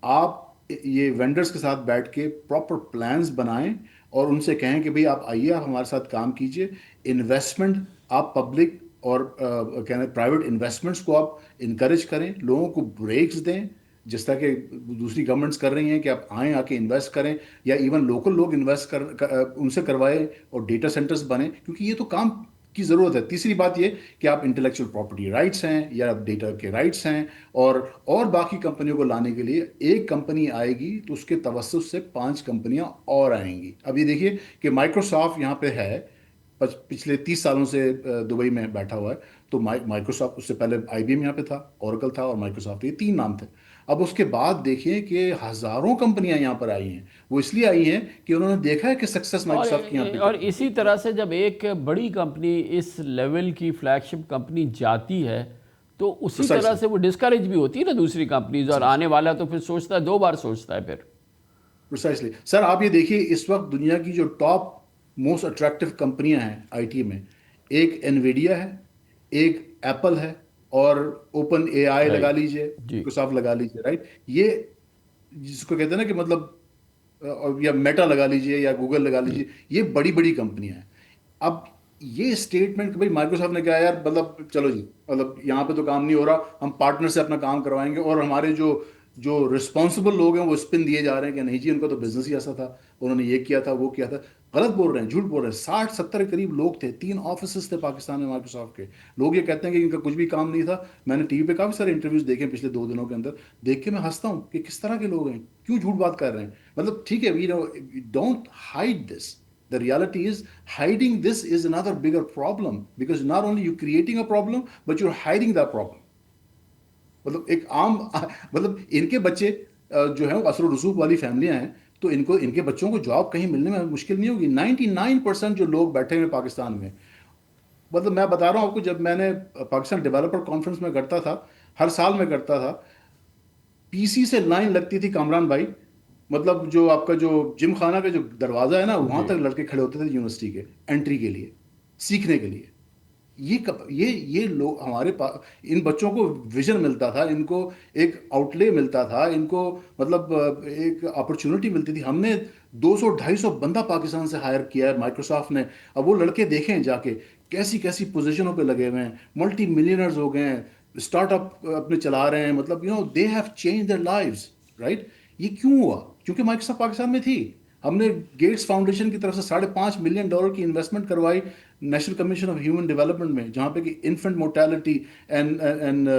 A: آپ یہ وینڈرز کے ساتھ بیٹھ کے پراپر پلانز بنائیں اور ان سے کہیں کہ بھئی آپ آئیے، آپ ہمارے ساتھ کام کیجئے. انویسٹمنٹ آپ پبلک اور کہنا پرائیویٹ انویسٹمنٹس کو آپ انکریج کریں، لوگوں کو بریکس دیں جس طرح کہ دوسری گورنمنٹس کر رہی ہیں کہ آپ آئیں، آ کے انویسٹ کریں، یا ایون لوکل لوگ انویسٹ ان سے کروائے اور ڈیٹا سینٹرز بنیں، کیونکہ یہ تو کام کی ضرورت ہے. تیسری بات یہ کہ آپ انٹلیکچوئل پراپرٹی رائٹس ہیں یا ڈیٹا کے رائٹس ہیں، اور باقی کمپنیوں کو لانے کے لیے ایک کمپنی آئے گی تو اس کے توسط سے 5 کمپنیاں اور آئیں گی. اب یہ دیکھیے کہ مائکروسافٹ یہاں پہ ہے، پچھلے 30 سالوں سے دبئی میں بیٹھا ہوا ہے. تو مائکروسافٹ، اس سے پہلے آئی بی ایم یہاں پہ تھا، اوریکل تھا اور مائکروسافٹ، یہ 3 نام تھے. اب اس کے بعد دیکھیں کہ ہزاروں کمپنیاں یہاں پر آئی ہیں. وہ اس لیے آئی ہیں کہ انہوں نے دیکھا ہے کہ سکسیس
B: اور
A: مائکروسافٹ کی یہاں پہ
B: اور اسی طرح سے جب ایک بڑی کمپنی اس لیول کی فلیگ شپ کمپنی جاتی ہے تو اسی طرح
A: پرسائسلی
B: سے وہ ڈسکریج بھی ہوتی ہے نا دوسری کمپنیز، اور آنے والا تو پھر سوچتا ہے، 2 بار سوچتا ہے پھر.
A: پرسائسلی سر، آپ یہ دیکھیے اس وقت دنیا کی جو ٹاپ موسٹ اٹریکٹیو کمپنیاں ہیں آئی ٹی میں، ایک انویڈیا ہے، ایک ایپل ہے، اور اوپن اے آئی لگا
B: رائٹ
A: لیجئے،
B: جی
A: مائکروسافٹ لگا لیجئے، رائٹ. یہ جس کو کہتے ہیں نا کہ مطلب یا میٹا لگا لیجئے یا گوگل لگا
B: جی
A: لیجئے، یہ بڑی بڑی کمپنیاں ہیں. اب یہ اسٹیٹمنٹ کہ بھائی مائکروسافٹ نے کہا یار مطلب چلو جی، مطلب یہاں پہ تو کام نہیں ہو رہا، ہم پارٹنر سے اپنا کام کروائیں گے، اور ہمارے جو رسپانسبل لوگ ہیں وہ اسپن دیے جا رہے ہیں کہ نہیں جی ان کا تو بزنس ہی ایسا تھا، انہوں نے یہ کیا تھا، وہ کیا تھا. غلط بول رہے ہیں، جھوٹ بول رہے ہیں. 60-70 کے قریب لوگ تھے، 3 آفیسز تھے پاکستان میں مائکروسافٹ کے. لوگ یہ کہتے ہیں کہ ان کا کچھ بھی کام نہیں تھا. میں نے ٹی وی پہ کافی سارے انٹرویوز دیکھے پچھلے 2 دنوں کے اندر، دیکھ کے میں ہنستا ہوں کہ کس طرح کے لوگ ہیں، کیوں جھوٹ بات کر رہے ہیں. مطلب ٹھیک ہے، don't hide this. The reality is hiding this is another bigger problem, because not only you creating a problem but you're hiding that problem. مطلب ایک عام مطلب ان کے بچے جو ہیں وہ اثر و رسوخ والی فیملیاں ہیں، تو ان کے بچوں کو جاب کہیں ملنے میں مشکل نہیں ہوگی. 99% جو لوگ بیٹھے ہوئے پاکستان میں، مطلب میں بتا رہا ہوں آپ کو، جب میں نے پاکستان ڈیولپر کانفرنس میں کرتا تھا، ہر سال میں کرتا تھا، پی سی سے لائن لگتی تھی کامران بھائی. مطلب جو آپ کا جو جم خانہ کا جو دروازہ ہے نا، وہاں
B: جی
A: تک لڑکے کھڑے ہوتے تھے یونیورسٹی کے انٹری کے لیے، سیکھنے کے لیے. یہ لوگ ہمارے پاس، ان بچوں کو ویژن ملتا تھا، ان کو ایک آؤٹ لے ملتا تھا، ان کو مطلب ایک اپرچونٹی ملتی تھی. ہم نے 200-250 بندہ پاکستان سے ہائر کیا ہے مائکروسافٹ نے. اب وہ لڑکے دیکھیں جا کے کیسی کیسی پوزیشنوں پہ لگے ہوئے ہیں، ملٹی ملینرز ہو گئے ہیں، اسٹارٹ اپ اپنے چلا رہے ہیں. مطلب they have change their lives, right. یہ کیوں ہوا؟ کیونکہ مائکروسافٹ پاکستان میں تھی. ہم نے گیٹس فاؤنڈیشن کی طرف سے $5.5 ملین کی انویسٹمنٹ کروائی national commission of human development میں، جہاں پہ کہ infant mortality and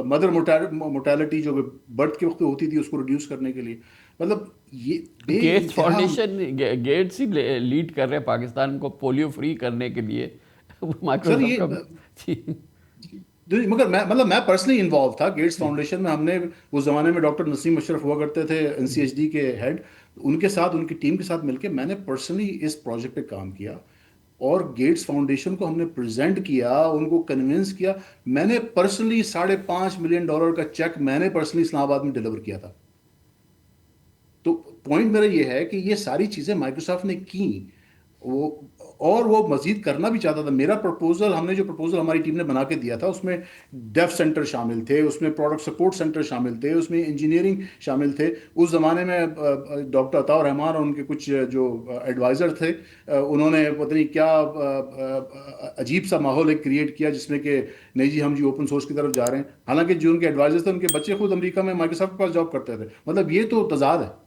A: mother mortality جو برتھ کے وقت ہوتی تھی اس کو ریڈیوس کرنے کے لیے. مطلب یہ بے
B: گیٹس
A: انتہا.
B: فاؤنڈیشن، گیٹس ہی لیڈ کر رہے ہیں پاکستان کو پولیو فری کرنے کے لیے
A: سر
B: مائکروسافٹ
A: یہ
B: کا.
A: مگر میں پرسنلی انوالو تھا گیٹس فاؤنڈیشن میں. ہم نے اس زمانے میں ڈاکٹر نسیم اشرف ہوا کرتے تھے NCHD کے ہیڈ, ان کے ساتھ ان کی ٹیم کے ساتھ مل کے میں نے پرسنلی اس پروجیکٹ پہ کام کیا, اور گیٹس فاؤنڈیشن کو ہم نے پریزنٹ کیا, ان کو کنونس کیا. میں نے پرسنلی $5.5 ملین کا چیک میں نے پرسنلی اسلام آباد میں ڈلیور کیا تھا. تو پوائنٹ میرا یہ ہے کہ یہ ساری چیزیں مائیکروسافٹ نے کی, وہ مزید کرنا بھی چاہتا تھا. میرا پرپوزل, ہم نے جو پرپوزل ہماری ٹیم نے بنا کے دیا تھا, اس میں ڈیف سینٹر شامل تھے, اس میں پروڈکٹ سپورٹ سینٹر شامل تھے, اس میں انجینئرنگ شامل تھے. اس زمانے میں ڈاکٹر عطاء الرحمان اور ان کے کچھ جو ایڈوائزر تھے, انہوں نے پتہ نہیں کیا عجیب سا ماحول ایک کریٹ کیا جس میں کہ نہیں جی ہم جی اوپن سورس کی طرف جا رہے ہیں, حالانکہ جو ان کے ایڈوائزر تھے ان کے بچے خود امریکہ میں مائیکروسافٹ کے پاس جاب کرتے تھے. مطلب یہ تو تضاد ہے.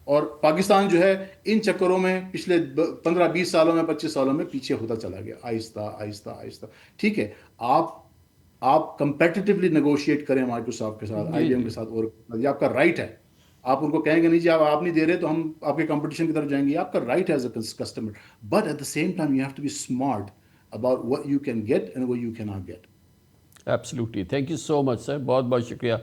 A: اور پاکستان جو ہے ان چکروں میں پچھلے 15-20 سالوں میں 25 سالوں میں پیچھے ہوتا چلا گیا, آہستہ آہستہ آہستہ. ٹھیک ہے, آپ کمپیٹیٹیولی نیگوشیٹ کریں مائیکروسافٹ کے ساتھ, IBM کے ساتھ, اور یہ آپ کا رائٹ ہے. آپ ان کو کہیں گے نہیں جی آپ نہیں دے رہے تو ہم آپ کے کمپٹیشن کی طرف جائیں گے, آپ کا رائٹ ہے as a customer. But at the same time you have to be smart about what you can get and what you cannot get.
B: Absolutely. Thank you so much sir, بہت بہت شکریہ